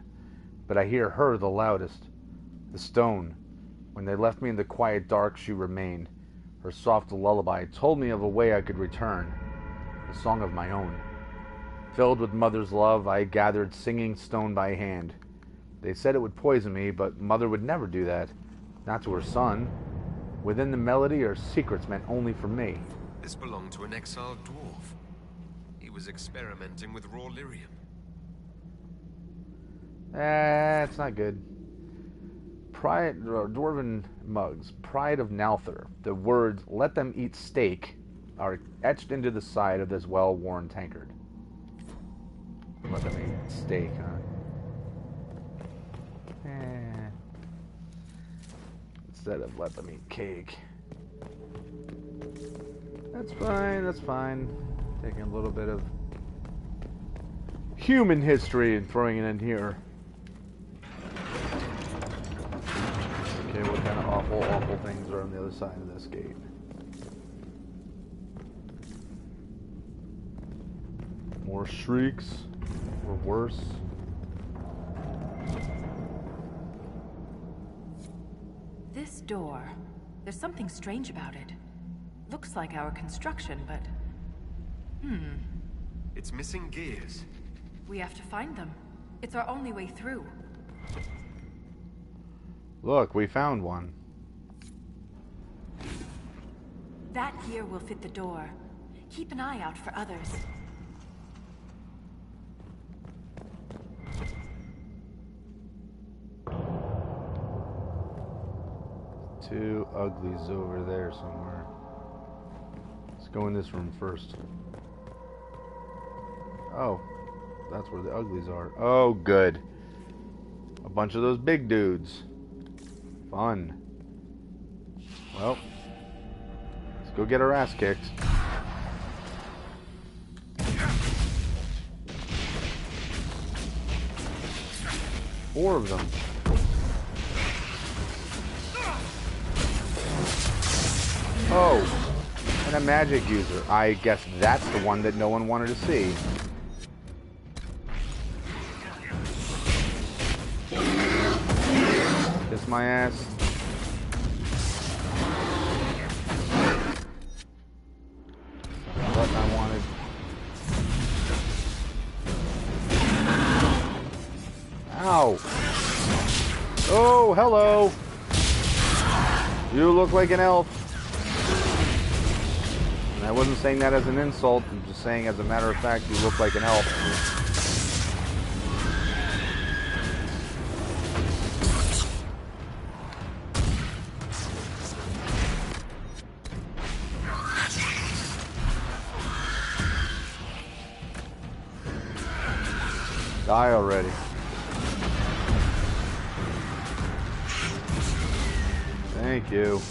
But I hear her the loudest. The stone. When they left me in the quiet dark, she remained. Her soft lullaby told me of a way I could return. A song of my own. Filled with Mother's love, I gathered singing stone by hand. They said it would poison me, but Mother would never do that. Not to her son. Within the melody are secrets meant only for me. This belonged to an exiled dwarf. He was experimenting with raw lyrium. It's not good. Pride, Dwarven mugs. Pride of Nalthur. The words, "Let them eat steak," are etched into the side of this well-worn tankard. Let them eat steak, huh? Instead of let them eat cake. That's fine, that's fine. Taking a little bit of human history and throwing it in here. Okay, what kind of awful things are on the other side of this gate? More shrieks, or worse. This door, there's something strange about it. Looks like our construction, but... It's missing gears. We have to find them. It's our only way through. Look, we found one. That gear will fit the door. Keep an eye out for others. Two uglies over there somewhere. Let's go in this room first. Oh, that's where the uglies are. Oh, good. A bunch of those big dudes. Fun. Well, let's go get our ass kicked. Four of them. Oh, And a magic user. I guess that's the one that no one wanted to see. Kiss my ass. Button I wanted. Ow. Oh, hello. You look like an elf. And I wasn't saying that as an insult. I'm just saying, as a matter of fact, you look like an elf. Die already. Thank you.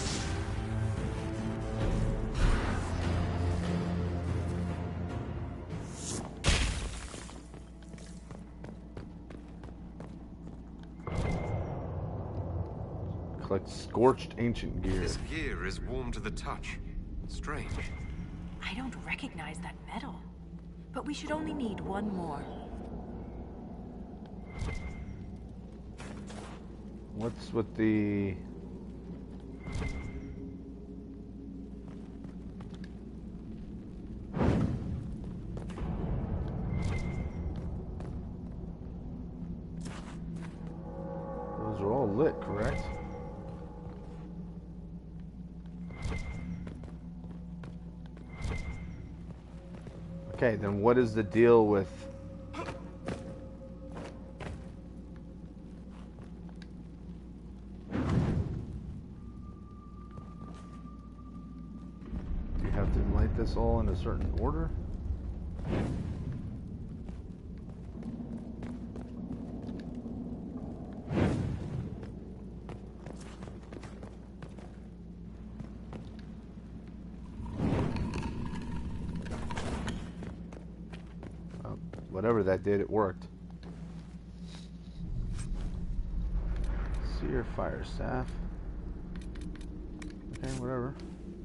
Collect scorched ancient gear. This gear is warm to the touch. Strange. I don't recognize that metal. But we should only need one more. What's with the... Those are all lit, correct? Okay, then what is the deal with... Do you have to light this all in a certain order? Whatever that did, it worked. Seer fire staff. Okay, whatever.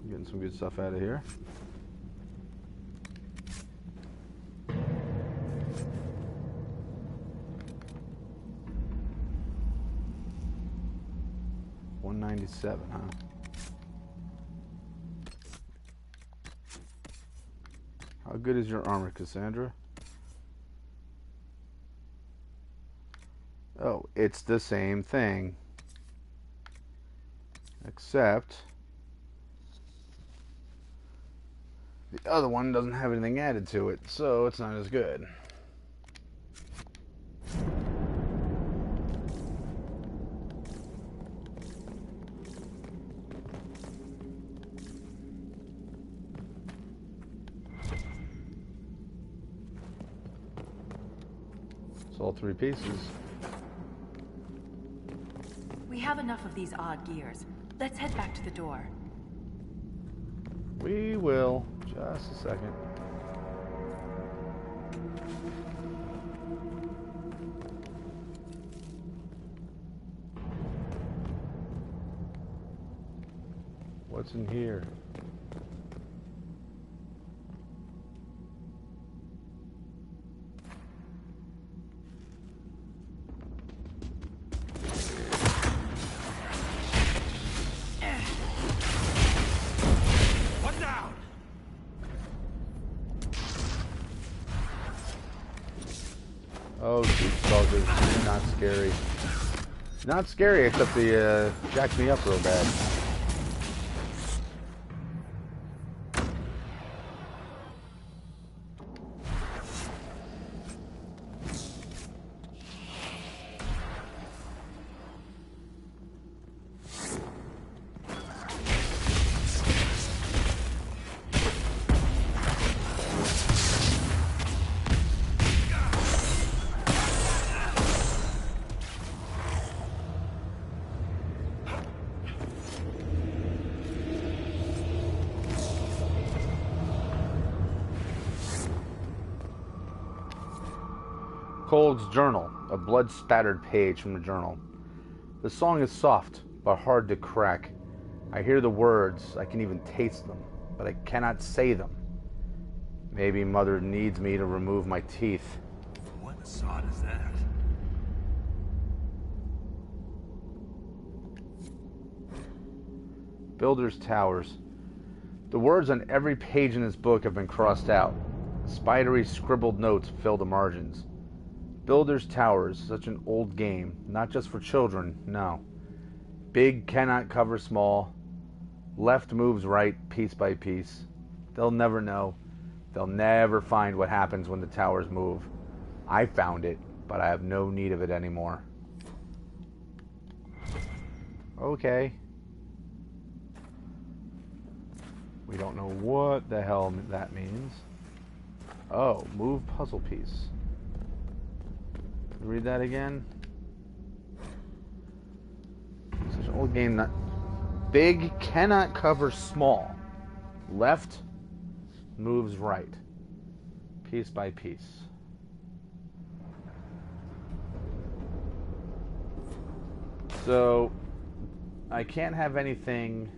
I'm getting some good stuff out of here. $197, huh? How good is your armor, Cassandra? Oh, it's the same thing. Except the other one doesn't have anything added to it, so it's not as good. It's all three pieces. We have enough of these odd gears. Let's head back to the door. We will. Just a second. What's in here? Oh, shoot, stalkers. Not scary. Not scary, except they jacked me up real bad. Cold's journal, a blood-spattered page from the journal. The song is soft, but hard to crack. I hear the words, I can even taste them, but I cannot say them. Maybe Mother needs me to remove my teeth. What a sod is that? Builder's Towers. The words on every page in this book have been crossed out. Spidery scribbled notes fill the margins. Builder's Towers, such an old game, not just for children, no. Big cannot cover small. Left moves right, piece by piece. They'll never know. They'll never find what happens when the towers move. I found it, but I have no need of it anymore. Okay. We don't know what the hell that means. Oh, move puzzle piece. Read that again. Such an old game. Not big cannot cover small. Left moves right. Piece by piece. So I can't have anything.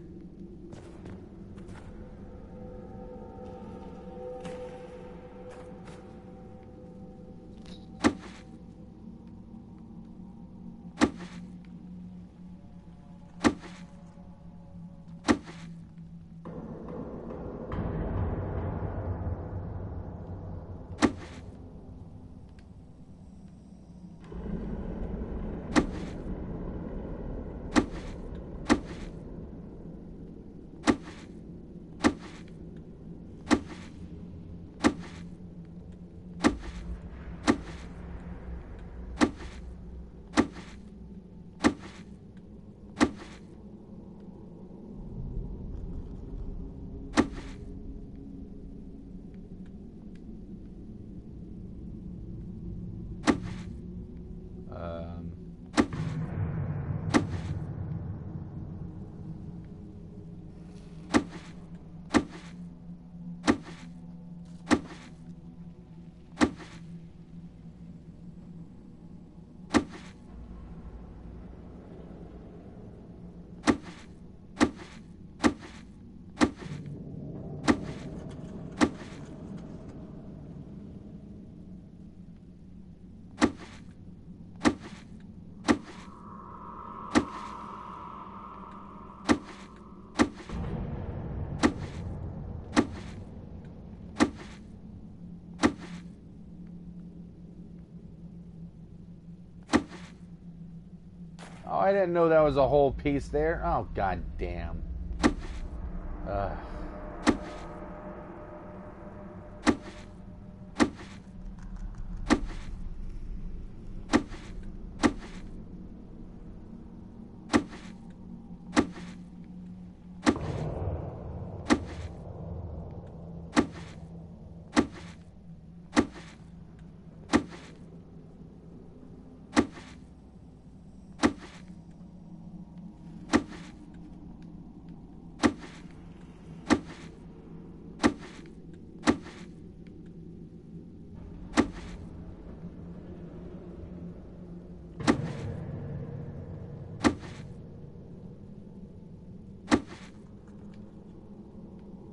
Oh, I didn't know that was a whole piece there. Oh, god damn.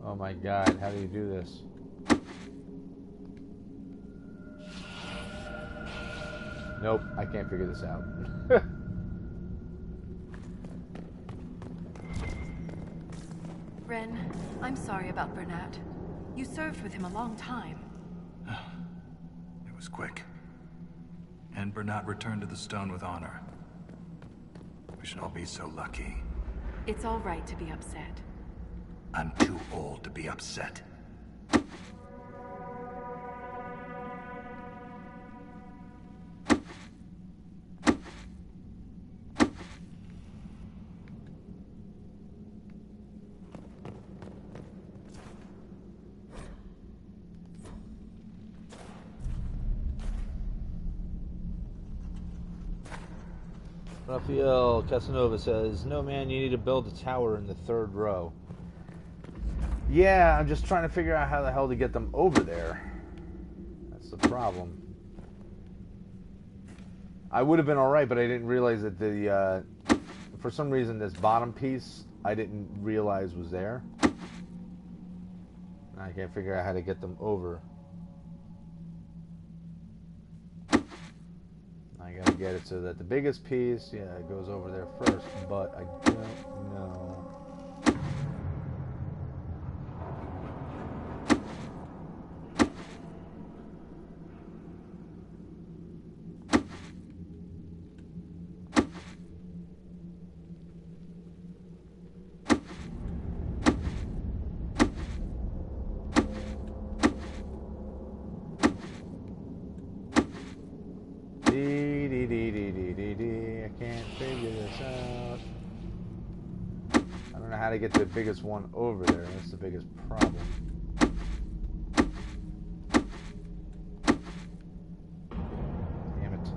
Oh my god, how do you do this? Nope, I can't figure this out. Ren, I'm sorry about Bernat. You served with him a long time. It was quick. And Bernat returned to the stone with honor. We should all be so lucky. It's all right to be upset. I'm too old to be upset. Rafael Casanova says, "No, man, you need to build a tower in the third row." Yeah, I'm just trying to figure out how the hell to get them over there. That's the problem. I would have been alright, but I didn't realize that the, for some reason, this bottom piece, I didn't realize was there. I can't figure out how to get them over. I gotta get it so that the biggest piece, yeah, it goes over there first, but I don't know. I can't figure this out. I don't know how to get the biggest one over there. That's the biggest problem. Damn it.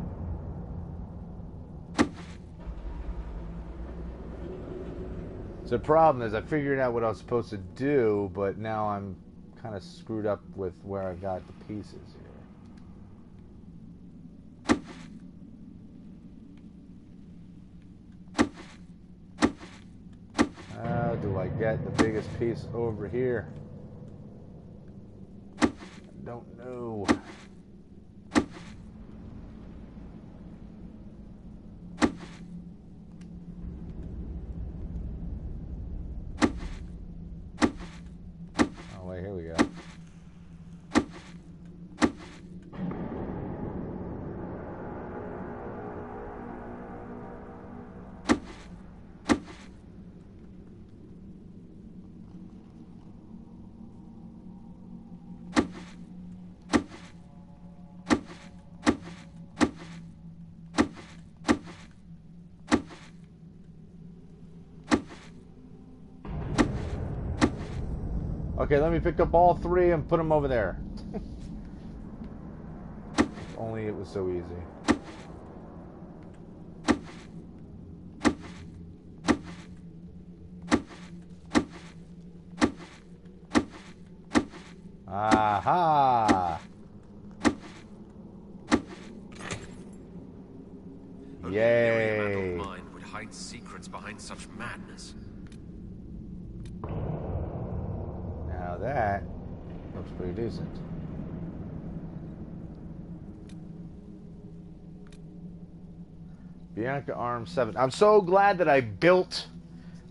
So the problem is I figured out what I was supposed to do, but now I'm kind of screwed up with where I got the pieces here. How do I get the biggest piece over here? I don't know. Oh, wait, here we go. Okay, let me pick up all three and put them over there. If only it was so easy. Aha! Yay! Only mind would hide secrets behind such madness. Now that looks pretty decent. Bianca Arms 7. I'm so glad that I built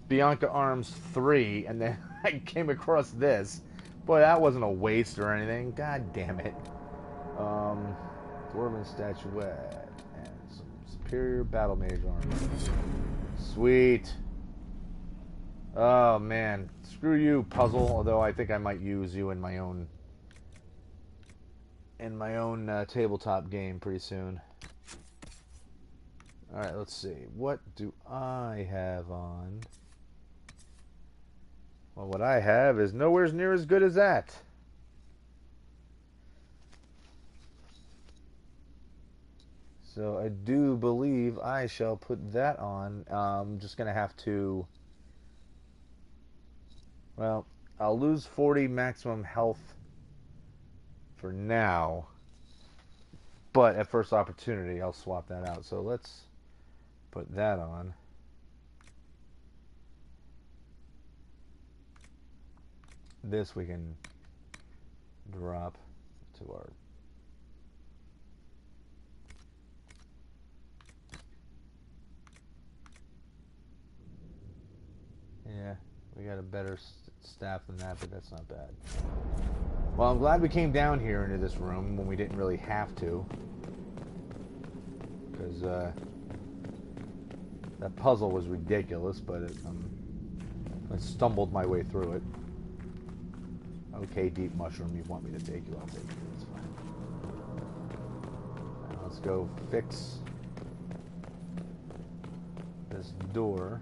Bianca Arms 3 and then I came across this. Boy, that wasn't a waste or anything. God damn it. Dwarven statuette and some superior battle mage armor. Sweet. Oh man, screw you, puzzle. Although I think I might use you in my own tabletop game pretty soon. All right, let's see. What do I have on? Well, what I have is nowhere near as good as that. So I do believe I shall put that on. I'm just gonna have to. Well, I'll lose 40 maximum health for now, but at first opportunity I'll swap that out. So let's put that on. This we can drop to our yeah, we got a better staff than that, but that's not bad. Well, I'm glad we came down here into this room when we didn't really have to, because that puzzle was ridiculous, but I stumbled my way through it. Okay, deep mushroom, you want me to take you? I'll take you. That's fine. Now let's go fix this door.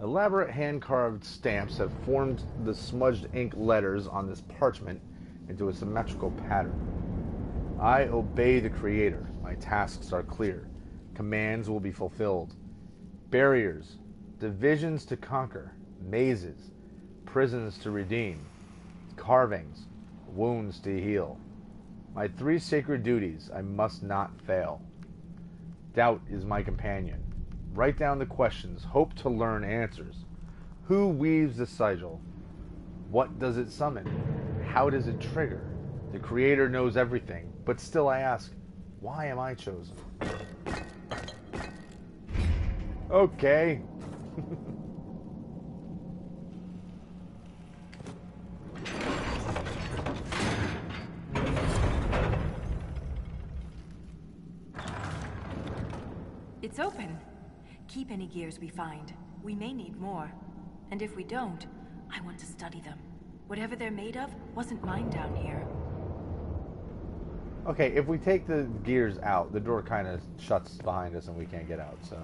Elaborate hand-carved stamps have formed the smudged ink letters on this parchment into a symmetrical pattern. I obey the Creator. My tasks are clear. Commands will be fulfilled. Barriers, divisions to conquer, mazes, prisons to redeem, carvings, wounds to heal. My 3 sacred duties I must not fail. Doubt is my companion. Write down the questions. Hope to learn answers. Who weaves the sigil? What does it summon? How does it trigger? The Creator knows everything, but still I ask, why am I chosen? Okay. It's open. Keep any gears we find. We may need more. And if we don't, I want to study them. Whatever they're made of wasn't mine down here. Okay, if we take the gears out, the door kind of shuts behind us and we can't get out, so...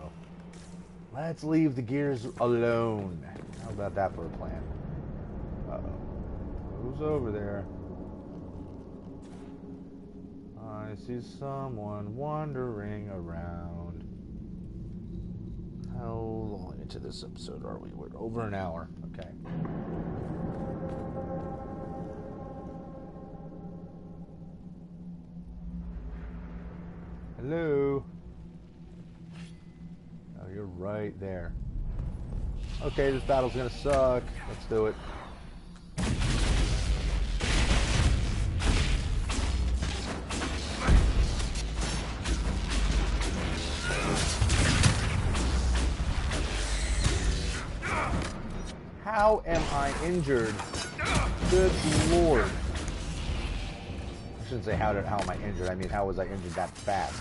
Let's leave the gears alone. How about that for a plan? Uh-oh. Who's over there? I see someone wandering around. How long into this episode are we? We're over an hour. Okay. Hello? Oh, you're right there. Okay, this battle's gonna suck. Let's do it. How am I injured? Good Lord. I shouldn't say how am I injured. I mean, how was I injured that fast?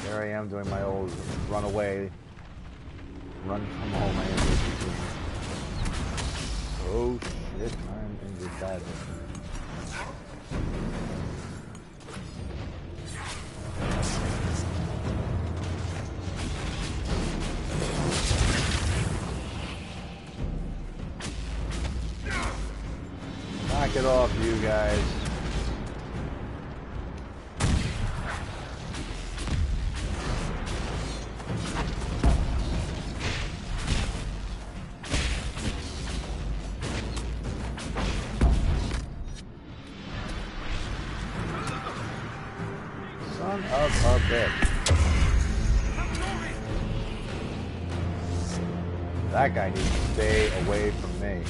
There I am doing my old run away. Run from home. Oh shit, I'm injured badly. Knock it off, you guys. Son of a bitch. That guy needs to stay away from me.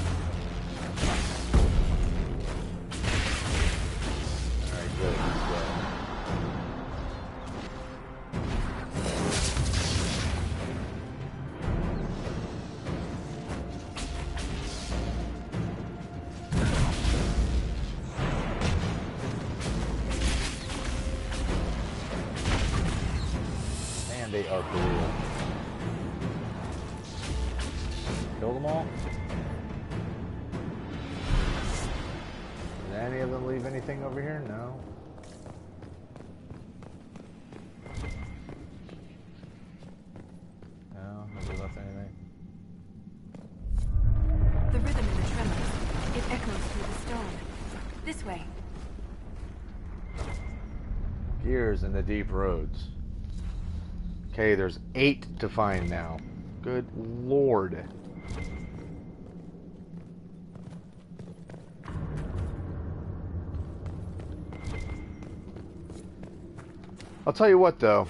Man, they are brutal. Kill them all? Did any of them leave anything over here? No. No, nobody left anything. The rhythm in the tremors. It echoes through the stone. This way. Gears in the deep roads. Okay, there's 8 to find now. Good Lord. I'll tell you what, though.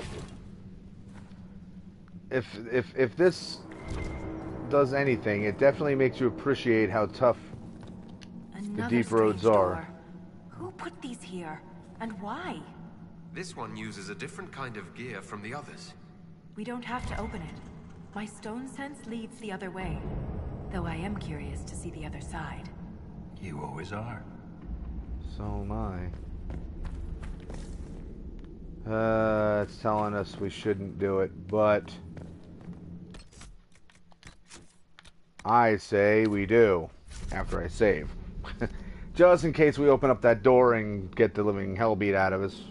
If this does anything, it definitely makes you appreciate how tough the deep roads are. Who put these here? And why? This one uses a different kind of gear from the others. We don't have to open it. My stone sense leads the other way. Though I am curious to see the other side. You always are. So am I. It's telling us we shouldn't do it, but I say we do after I save. Just in case we open up that door and get the living hell beat out of us.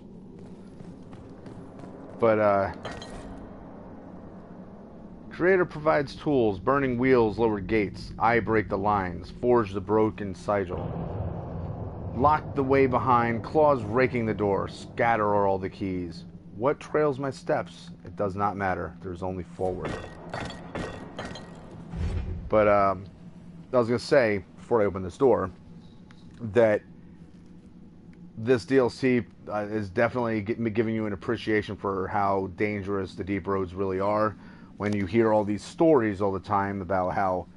But, Creator provides tools, burning wheels, lower gates. I break the lines, forge the broken sigil. Lock the way behind, claws raking the door, scatter all the keys. What trails my steps? It does not matter. There's only forward. But, I was going to say, before I open this door, that this DLC is definitely giving you an appreciation for how dangerous the deep roads really are. When you hear all these stories all the time about how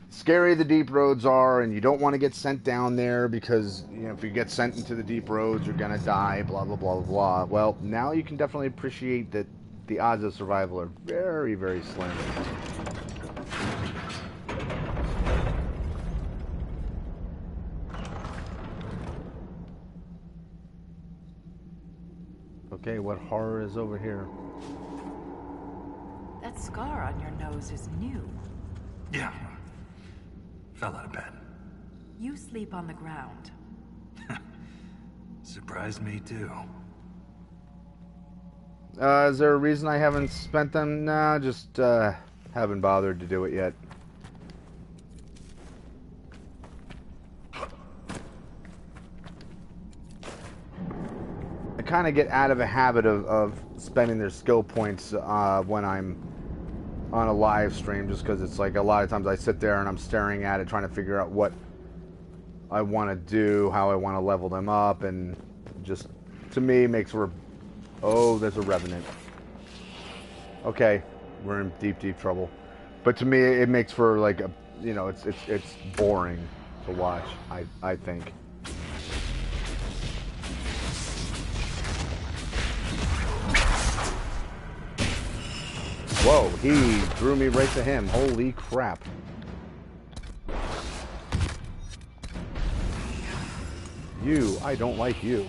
scary the deep roads are, and you don't want to get sent down there because, you know, if you get sent into the deep roads, you're gonna die, blah blah blah blah blah. Well, now you can definitely appreciate that the odds of survival are very, very slim. Okay, what horror is over here? That scar on your nose is new. Yeah. Fell out of bed. You sleep on the ground. Surprised me too. Is there a reason I haven't spent them? Nah, just haven't bothered to do it yet. I kind of get out of a habit of spending their skill points when I'm on a live stream, just because it's like a lot of times I sit there and I'm staring at it trying to figure out what I want to do, how I want to level them up, and just, to me, makes for... Oh, there's a Revenant. Okay, we're in deep, deep trouble. But to me, it makes for, like, a, you know, it's boring to watch, I think. Whoa, he drew me right to him. Holy crap. You, I don't like you.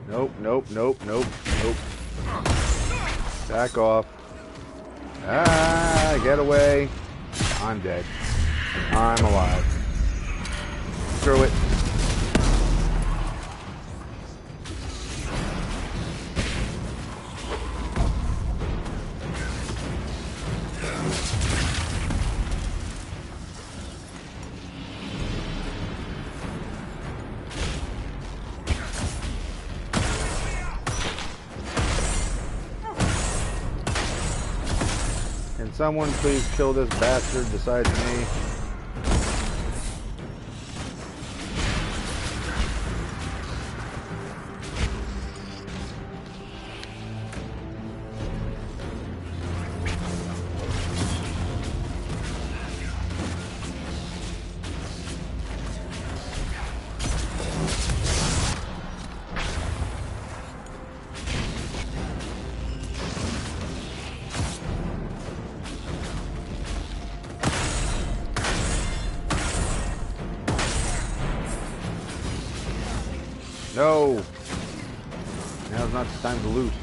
Nope, nope, nope, nope, nope. Back off. Ah, get away. I'm dead. I'm alive. Screw it. Can someone please kill this bastard besides me? No! Now's not the time to loot.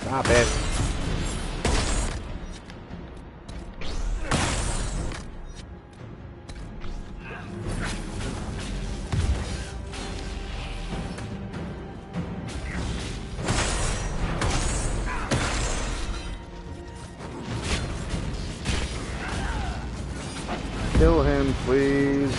Stop it. Kill him, please.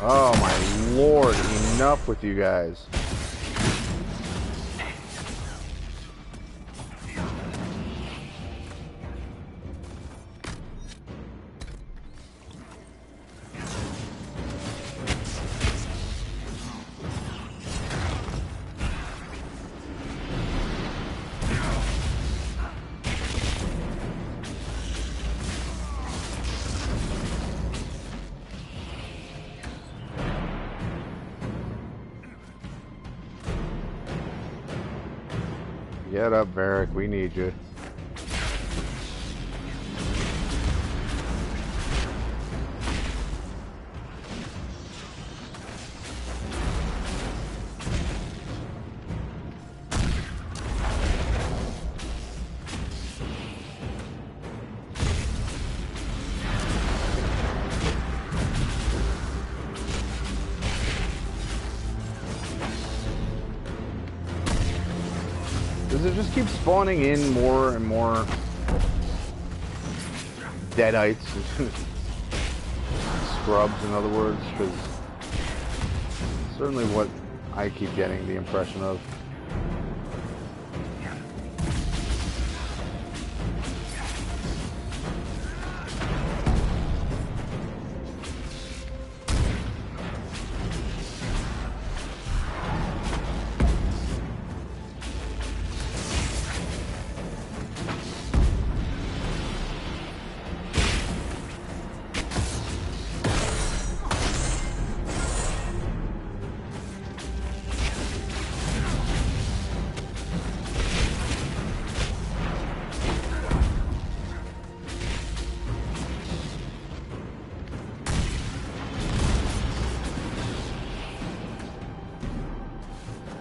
Oh my lord, enough with you guys. Get up, Varric. We need you. Does it just keep spawning in more and more deadites? Scrubs, in other words, because certainly what I keep getting the impression of.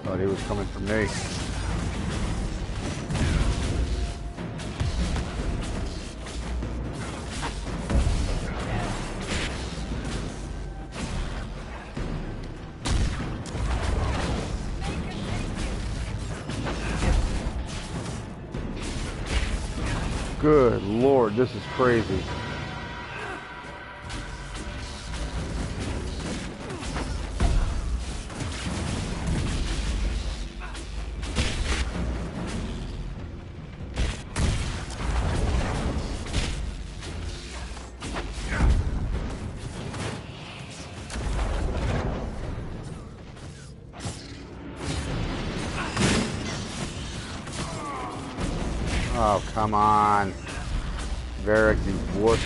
Thought he was coming for me. Good Lord, this is crazy. Oh, come on. Varric, you wuss.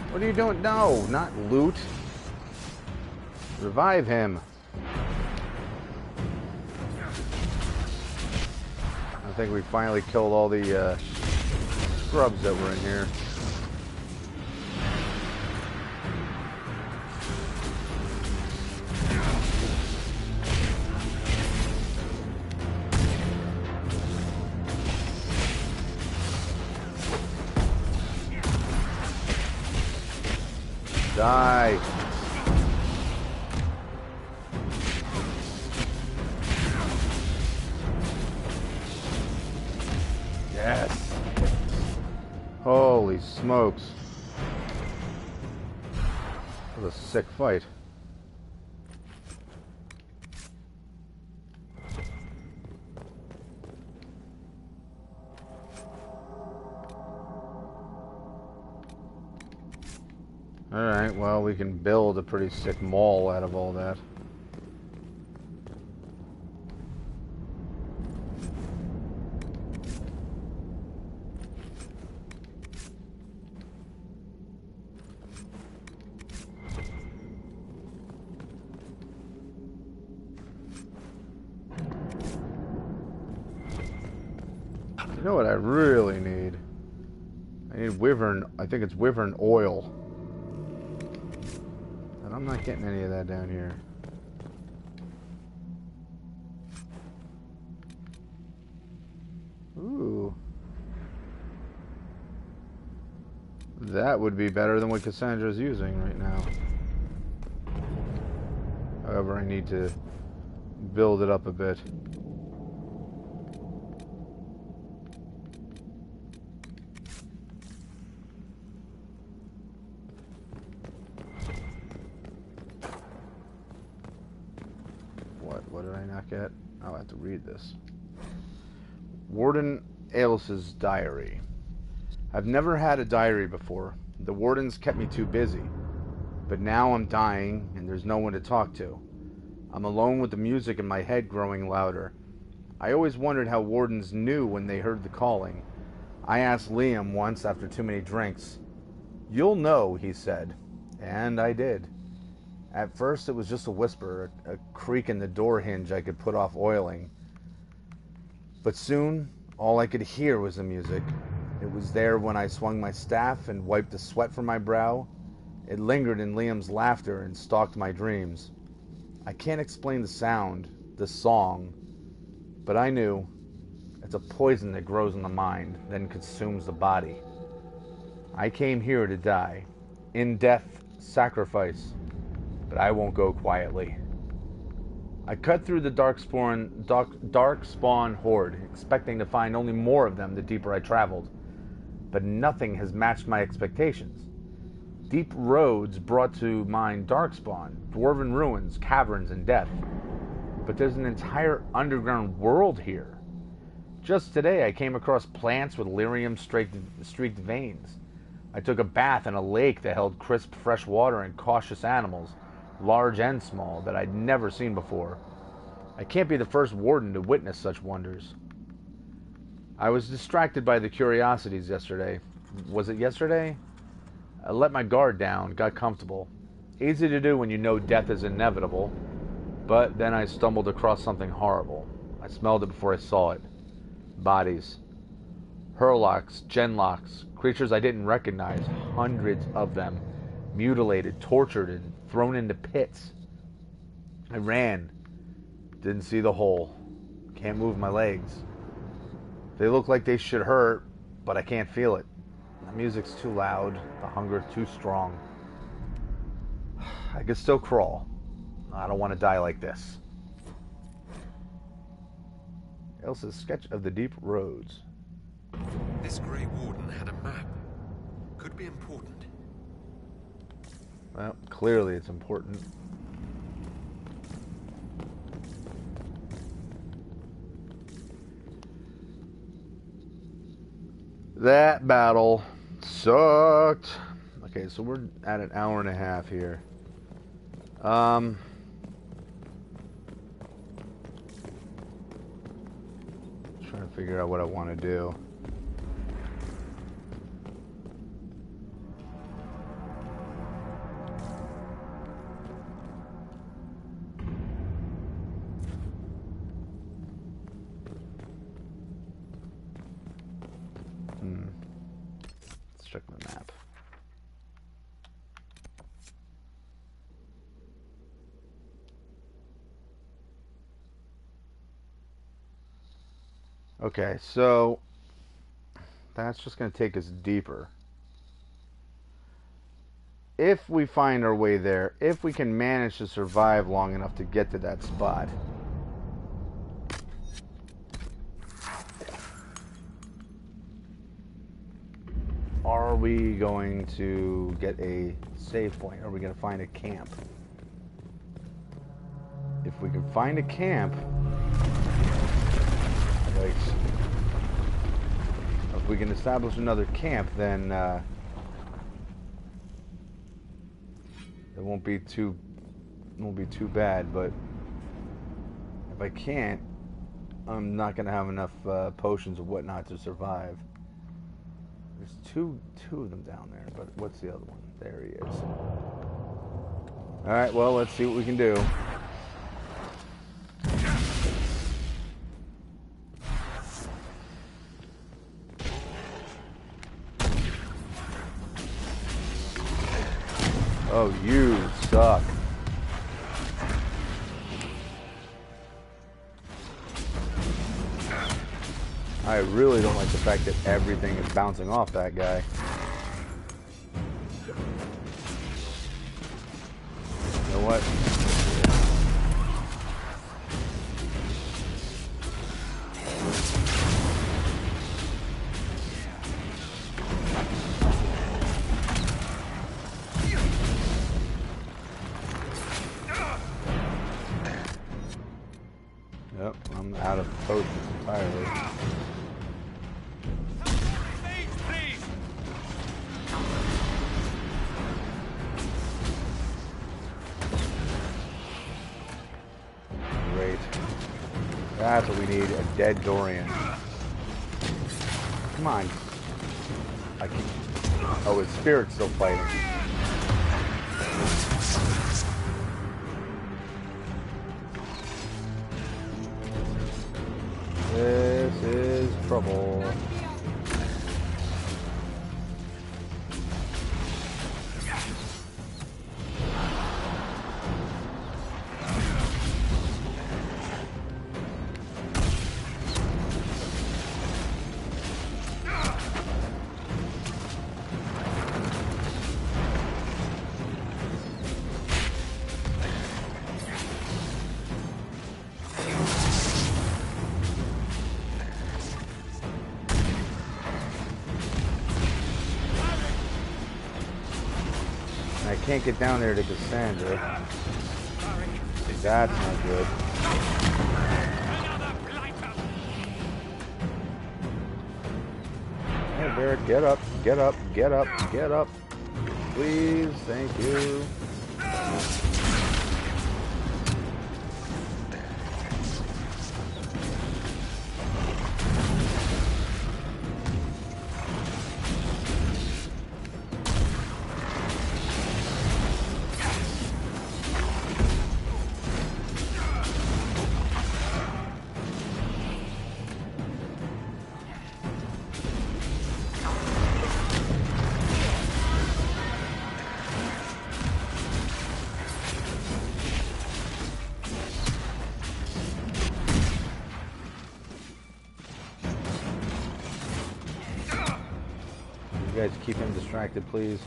What are you doing? No, not loot. Revive him. I think we finally killed all the scrubs that were in here. Die. Yes. Holy smokes. What a sick fight. Alright, well, we can build a pretty sick mall out of all that. You know what I really need? I need wyvern, I think it's wyvern oil. And I'm not getting any of that down here. Ooh. That would be better than what Cassandra's using right now. However, I need to build it up a bit. What did I not get? I'll have to read this. Warden Ailes's diary. I've never had a diary before. The wardens kept me too busy. But now I'm dying, and there's no one to talk to. I'm alone with the music in my head growing louder. I always wondered how wardens knew when they heard the calling. I asked Liam once after too many drinks. "You'll know," he said. And I did. At first it was just a whisper, a creak in the door hinge I could put off oiling. But soon, all I could hear was the music. It was there when I swung my staff and wiped the sweat from my brow. It lingered in Liam's laughter and stalked my dreams. I can't explain the sound, the song, but I knew, It's a poison that grows in the mind, then consumes the body. I came here to die. In death, sacrifice. But I won't go quietly. I cut through the darkspawn horde, expecting to find only more of them the deeper I traveled. But nothing has matched my expectations. Deep roads brought to mind darkspawn, dwarven ruins, caverns, and death. But there's an entire underground world here. Just today I came across plants with lyrium-streaked veins. I took a bath in a lake that held crisp fresh water and cautious animals, large and small, that I'd never seen before. I can't be the first warden to witness such wonders. I was distracted by the curiosities yesterday. Was it yesterday? I let my guard down, got comfortable. Easy to do when you know death is inevitable, but then I stumbled across something horrible. I smelled it before I saw it. Bodies. Hurlocks, genlocks, creatures I didn't recognize, hundreds of them, mutilated, tortured, and thrown into pits. I ran. Didn't see the hole. Can't move my legs. They look like they should hurt, but I can't feel it. The music's too loud, the hunger too strong. I could still crawl. I don't want to die like this. Elsa's sketch of the deep roads. This Grey Warden had a map. Could be important. Well, clearly it's important. That battle sucked. Okay, so we're at an hour and a half here. Trying to figure out what I want to do. Let's check the map. Okay, so that's just going to take us deeper. If we find our way there, if we can manage to survive long enough to get to that spot. Are we going to get a save point? Are we going to find a camp? If we can find a camp, like, if we can establish another camp, then it won't be too bad. But if I can't, I'm not going to have enough potions or whatnot to survive. There's two of them down there, but what's the other one? There he is. Alright, well, let's see what we can do. Oh, you suck. I really don't like the fact that everything is bouncing off that guy. You know what? Yep, I'm out of potions entirely. Great. That's what we need, a dead Dorian. Come on. I can... Oh, his spirit's still fighting. This is trouble. can't get down there to Cassandra. That's not good. Hey, Barrett, get up, get up, get up, get up. Please, thank you. You guys keep him distracted, please.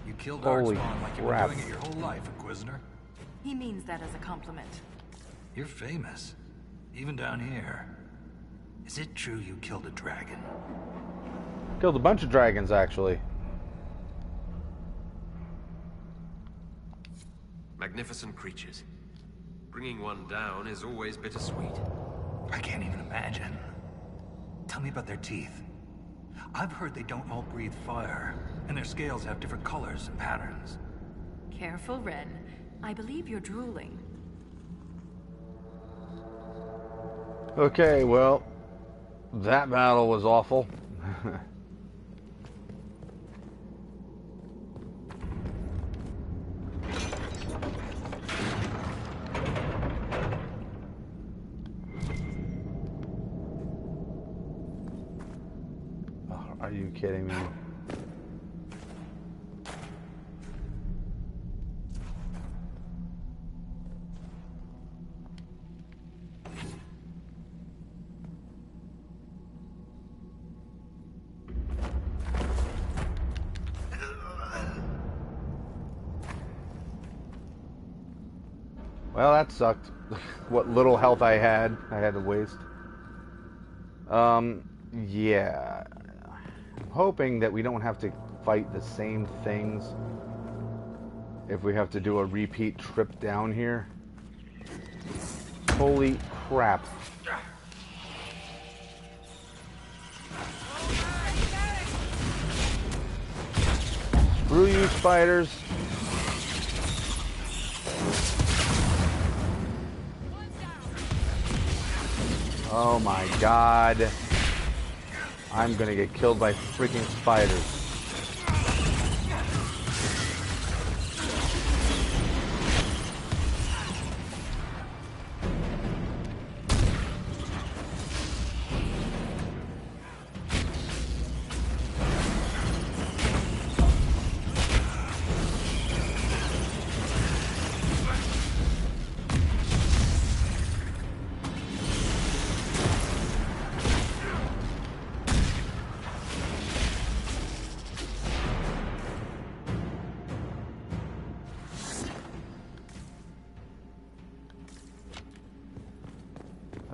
You killed Holy Darkspawn like you've been crap. doing it your whole life, Inquisitor. He means that as a compliment. You're famous, even down here. Is it true you killed a dragon? Killed a bunch of dragons, actually. Magnificent creatures. Bringing one down is always bittersweet. I can't even imagine. Tell me about their teeth. I've heard they don't all breathe fire, and their scales have different colors and patterns. Careful, Ren. I believe you're drooling. Okay, well, that battle was awful. Oh, are you kidding me? Well, that sucked. What little health I had to waste. Yeah. I'm hoping that we don't have to fight the same things if we have to do a repeat trip down here. Holy crap. Screw you, spiders. Oh my god. I'm gonna get killed by freaking spiders.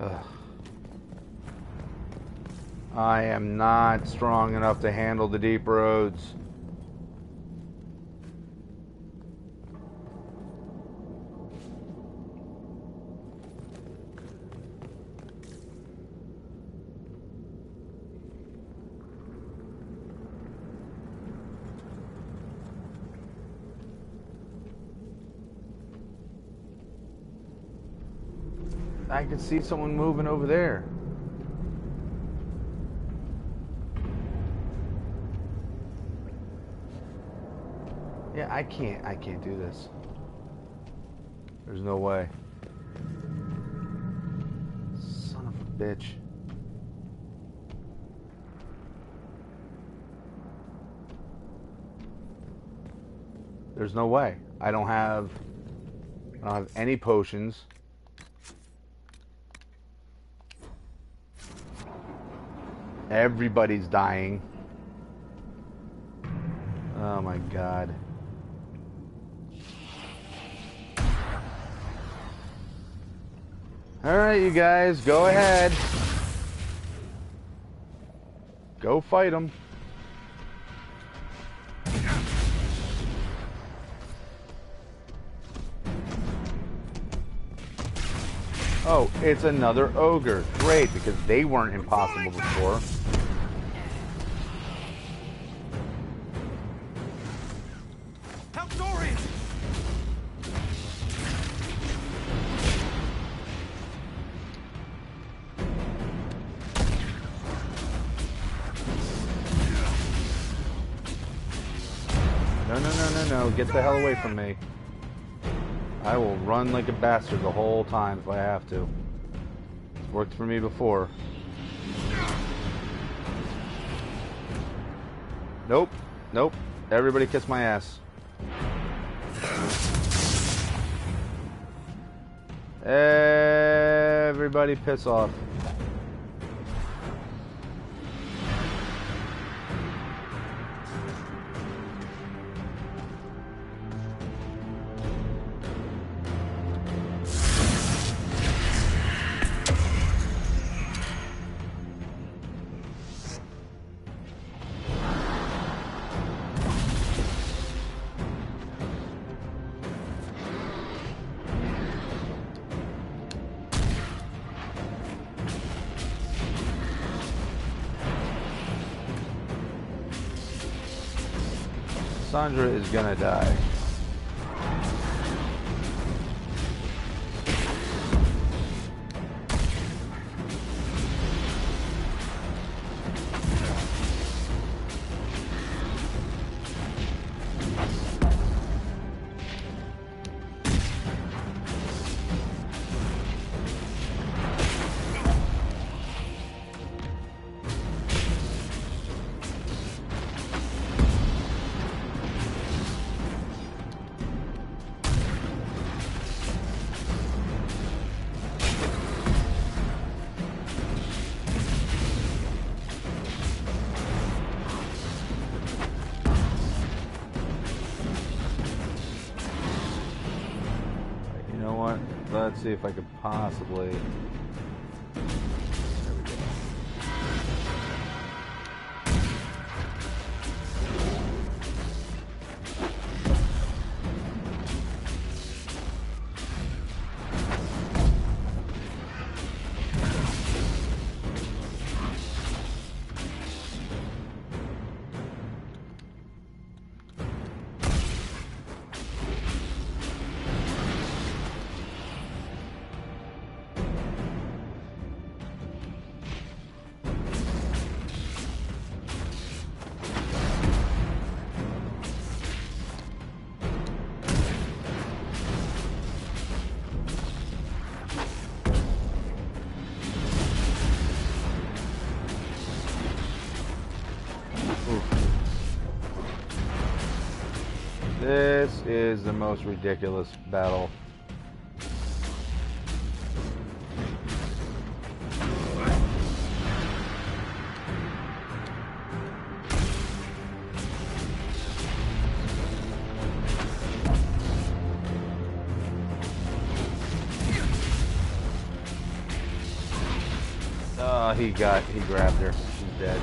Ugh. I am not strong enough to handle the deep roads. I can see someone moving over there. Yeah, I can't do this. There's no way. Son of a bitch. There's no way. I don't have any potions. Everybody's dying. Oh Oh my god. Alright, you guys, go ahead. Go fight them. Oh, it's another ogre. Great, because they weren't impossible before. No, get the hell away from me. I will run like a bastard the whole time if I have to. It's worked for me before. Nope. Nope. Everybody kiss my ass. Everybody piss off. Sandra is gonna die. Let's see if I could possibly... There we go. This is the most ridiculous battle. Oh, he grabbed her. She's dead.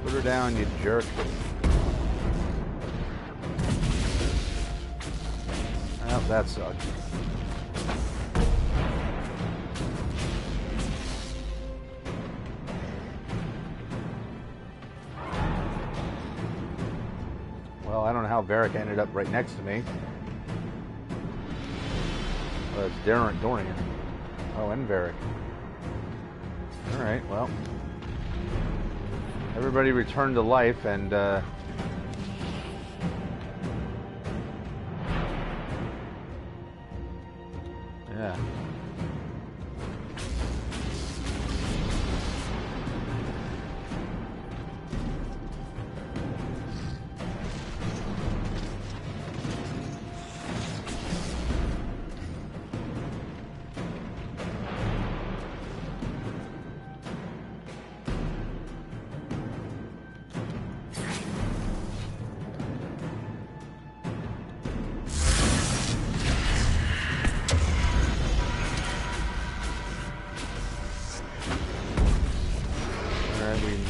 Put her down, you jerk. Oh, that sucked. Well, I don't know how Varric ended up right next to me. Well, it's Dorian. Oh, and Varric. Alright, well. Everybody returned to life, and yeah.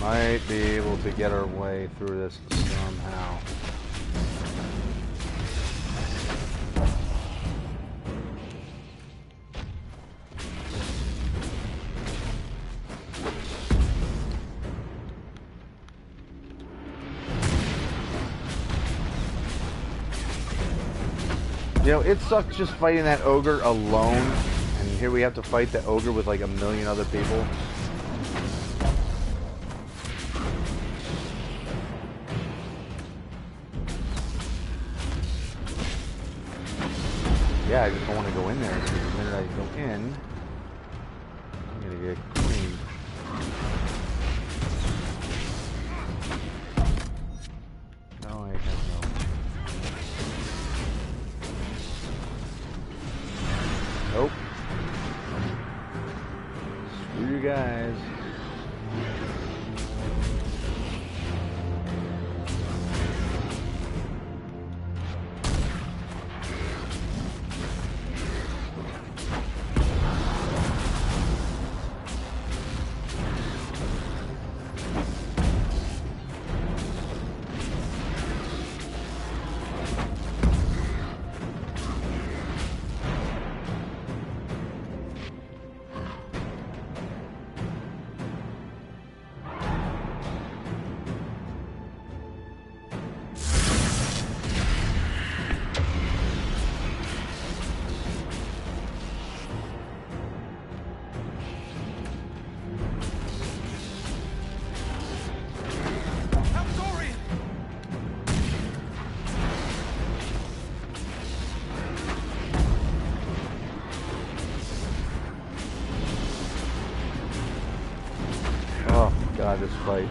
Might be able to get our way through this somehow. You know, it sucks just fighting that ogre alone, and here we have to fight the ogre with like a million other people. Yeah, I just don't want to go in there, because the minute I go in, I'm gonna get cleaned. No, I have no. Nope. Screw you guys. God, this fight.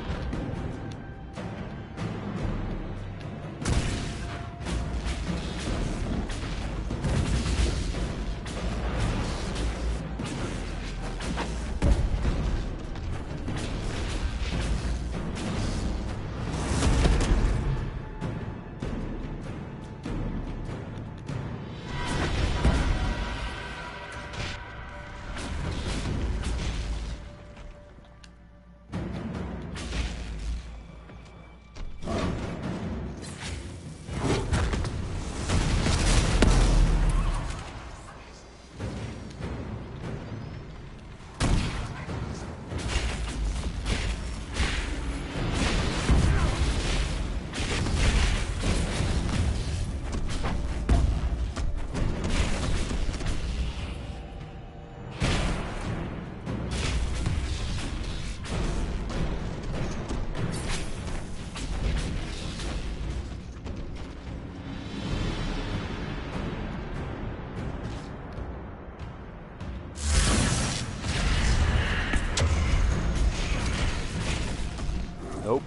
Nope.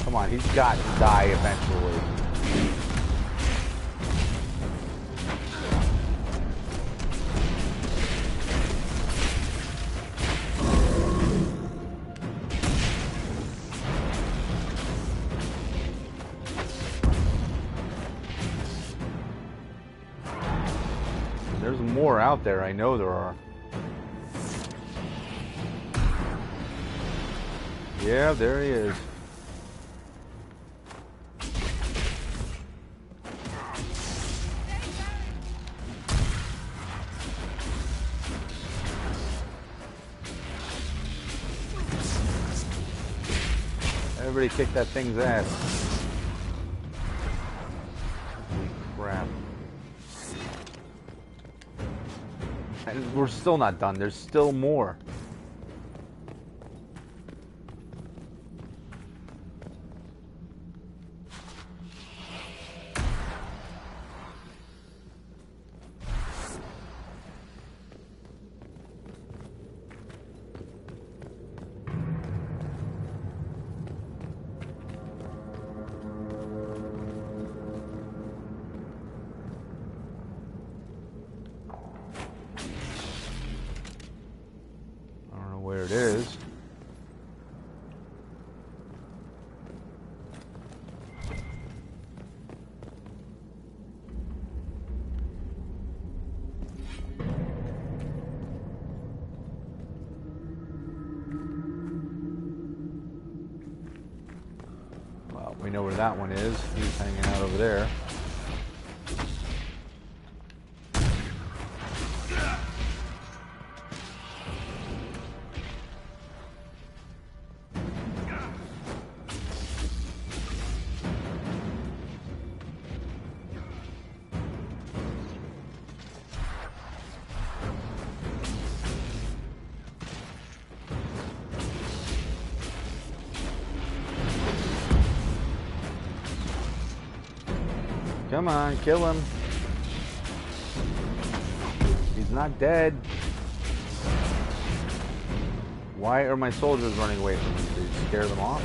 Come on, he's got to die eventually. There's more out there, I know there are. Yeah, there he is. Everybody kick that thing's ass. Holy crap. And we're still not done. There's still more. Well, we know where that one is. He's hanging out over there. Come on, kill him. He's not dead. Why are my soldiers running away from me? Did you scare them off?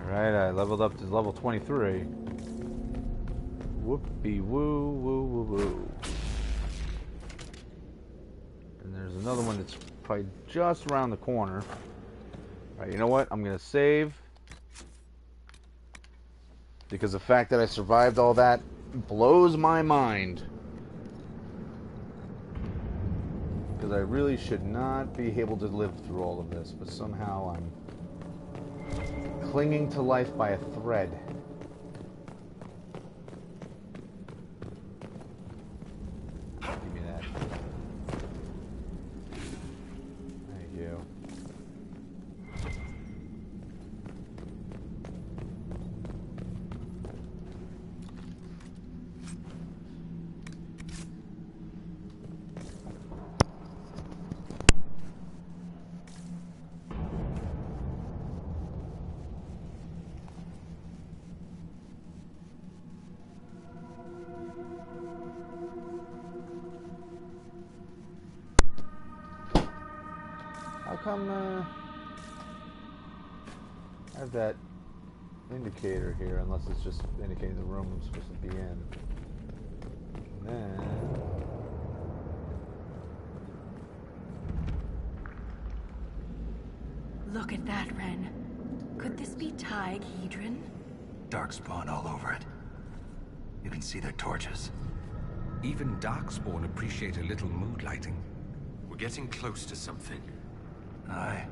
Alright, I leveled up to level 23. Whoopie woo woo woo woo. And there's another one that's probably just around the corner. Alright, you know what? I'm gonna save. Because the fact that I survived all that blows my mind. Because I really should not be able to live through all of this, but somehow I'm clinging to life by a thread. How come I have that indicator here, unless it's just indicating the room I'm supposed to be in. And then Look at that, Ren. Could this be Hedron? Darkspawn all over it. You can see their torches. Even Darkspawn appreciate a little mood lighting. We're getting close to something. Aye.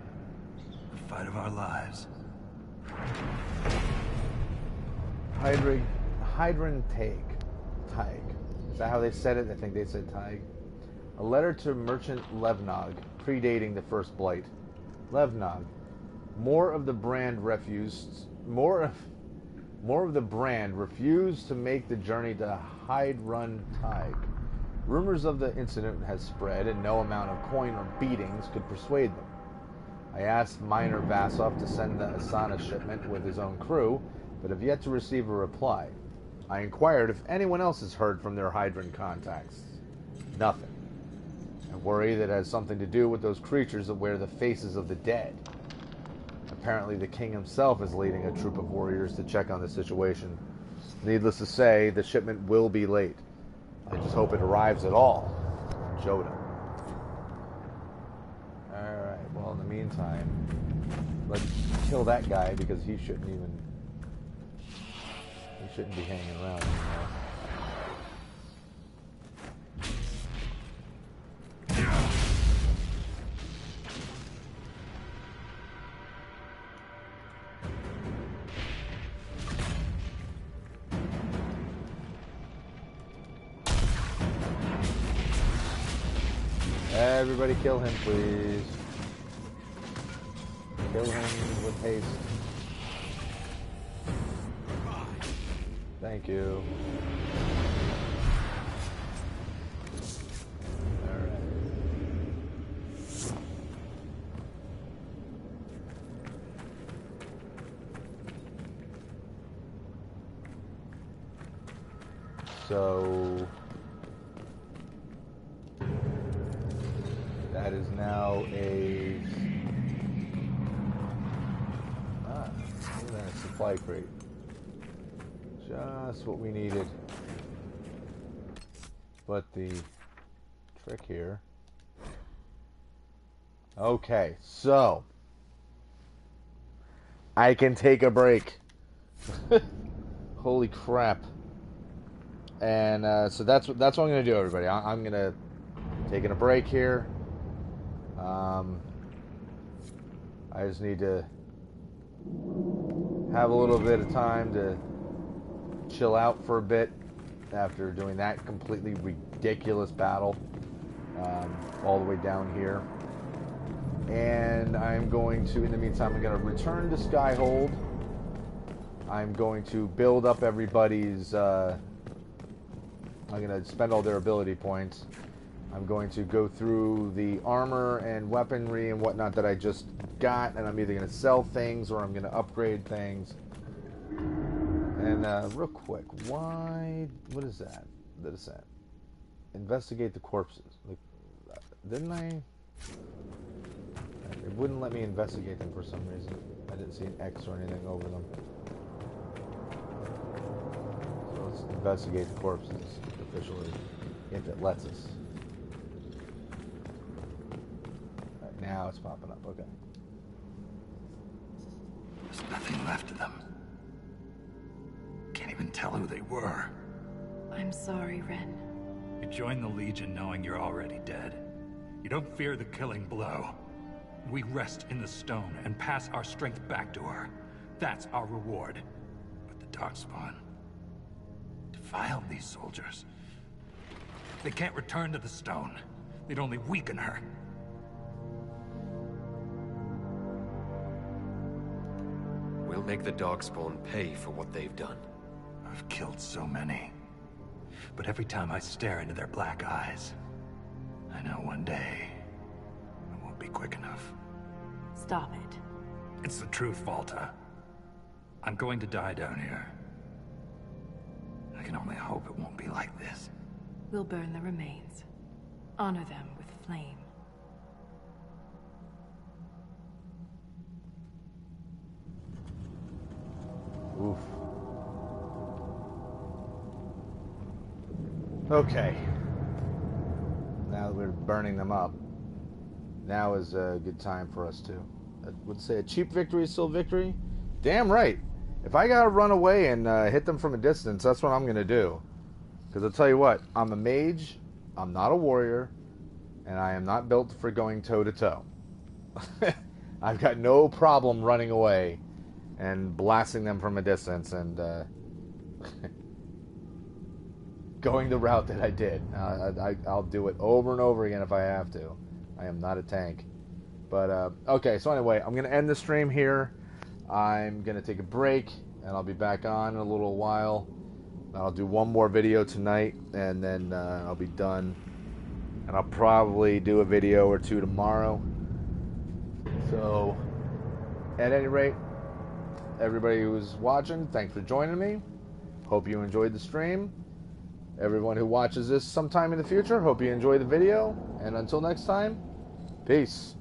The fight of our lives. Hedron Taig. Is that how they said it? I think they said Taig. A letter to merchant Levnog, predating the first blight. Levnog. More of the brand refused to make the journey to Hedron Taig. Rumors of the incident has spread, and no amount of coin or beatings could persuade them. I asked Miner Vasov to send the Asana shipment with his own crew, but have yet to receive a reply. I inquired if anyone else has heard from their Hedron contacts. Nothing. I worry that it has something to do with those creatures that wear the faces of the dead. Apparently the king himself is leading a troop of warriors to check on the situation. Needless to say, the shipment will be late. I just hope it arrives at all. Joda. Alright, well in the meantime, let's kill that guy because he shouldn't be hanging around anymore. Everybody kill him, please. Kill him with haste. Thank you. Alright. So that is now a supply crate. Just what we needed. But the trick here. Okay, so I can take a break. Holy crap. And so that's what I'm going to do, everybody. I'm going to taking a break here. I just need to have a little bit of time to chill out for a bit after doing that completely ridiculous battle all the way down here. And I'm going to, in the meantime, I'm going to return to Skyhold. I'm going to build up everybody's, I'm going to spend all their ability points. I'm going to go through the armor and weaponry and whatnot that I just got, and I'm either going to sell things or I'm going to upgrade things. And real quick, what is that? What is that? Investigate the corpses. Like, didn't I? It wouldn't let me investigate them for some reason. I didn't see an X or anything over them. So let's investigate the corpses officially, if it lets us. Right, now it's popping up. Okay. There's nothing left of them. Can't even tell who they were. I'm sorry, Ren. You joined the Legion knowing you're already dead. You don't fear the killing blow. We rest in the stone and pass our strength back to her. That's our reward. But the Darkspawn defiled these soldiers. They can't return to the stone. They'd only weaken her. We'll make the Darkspawn pay for what they've done. I've killed so many. But every time I stare into their black eyes, I know one day I won't be quick enough. Stop it. It's the truth, Volta. I'm going to die down here. I can only hope it won't be like this. We'll burn the remains. Honor them with flame. Oof. Okay. Now that we're burning them up, now is a good time for us to, I would say a cheap victory is still victory. Damn right. If I gotta run away and hit them from a distance, that's what I'm gonna do. Because I'll tell you what, I'm a mage, I'm not a warrior, and I am not built for going toe-to-toe. I've got no problem running away and blasting them from a distance and going the route that I did. I'll do it over and over again if I have to. I am not a tank. But, okay, so anyway, I'm going to end the stream here. I'm going to take a break, and I'll be back on in a little while. I'll do one more video tonight, and then I'll be done. And I'll probably do a video or two tomorrow. So, at any rate, everybody who's watching, thanks for joining me. Hope you enjoyed the stream. Everyone who watches this sometime in the future, hope you enjoy the video. And until next time, peace.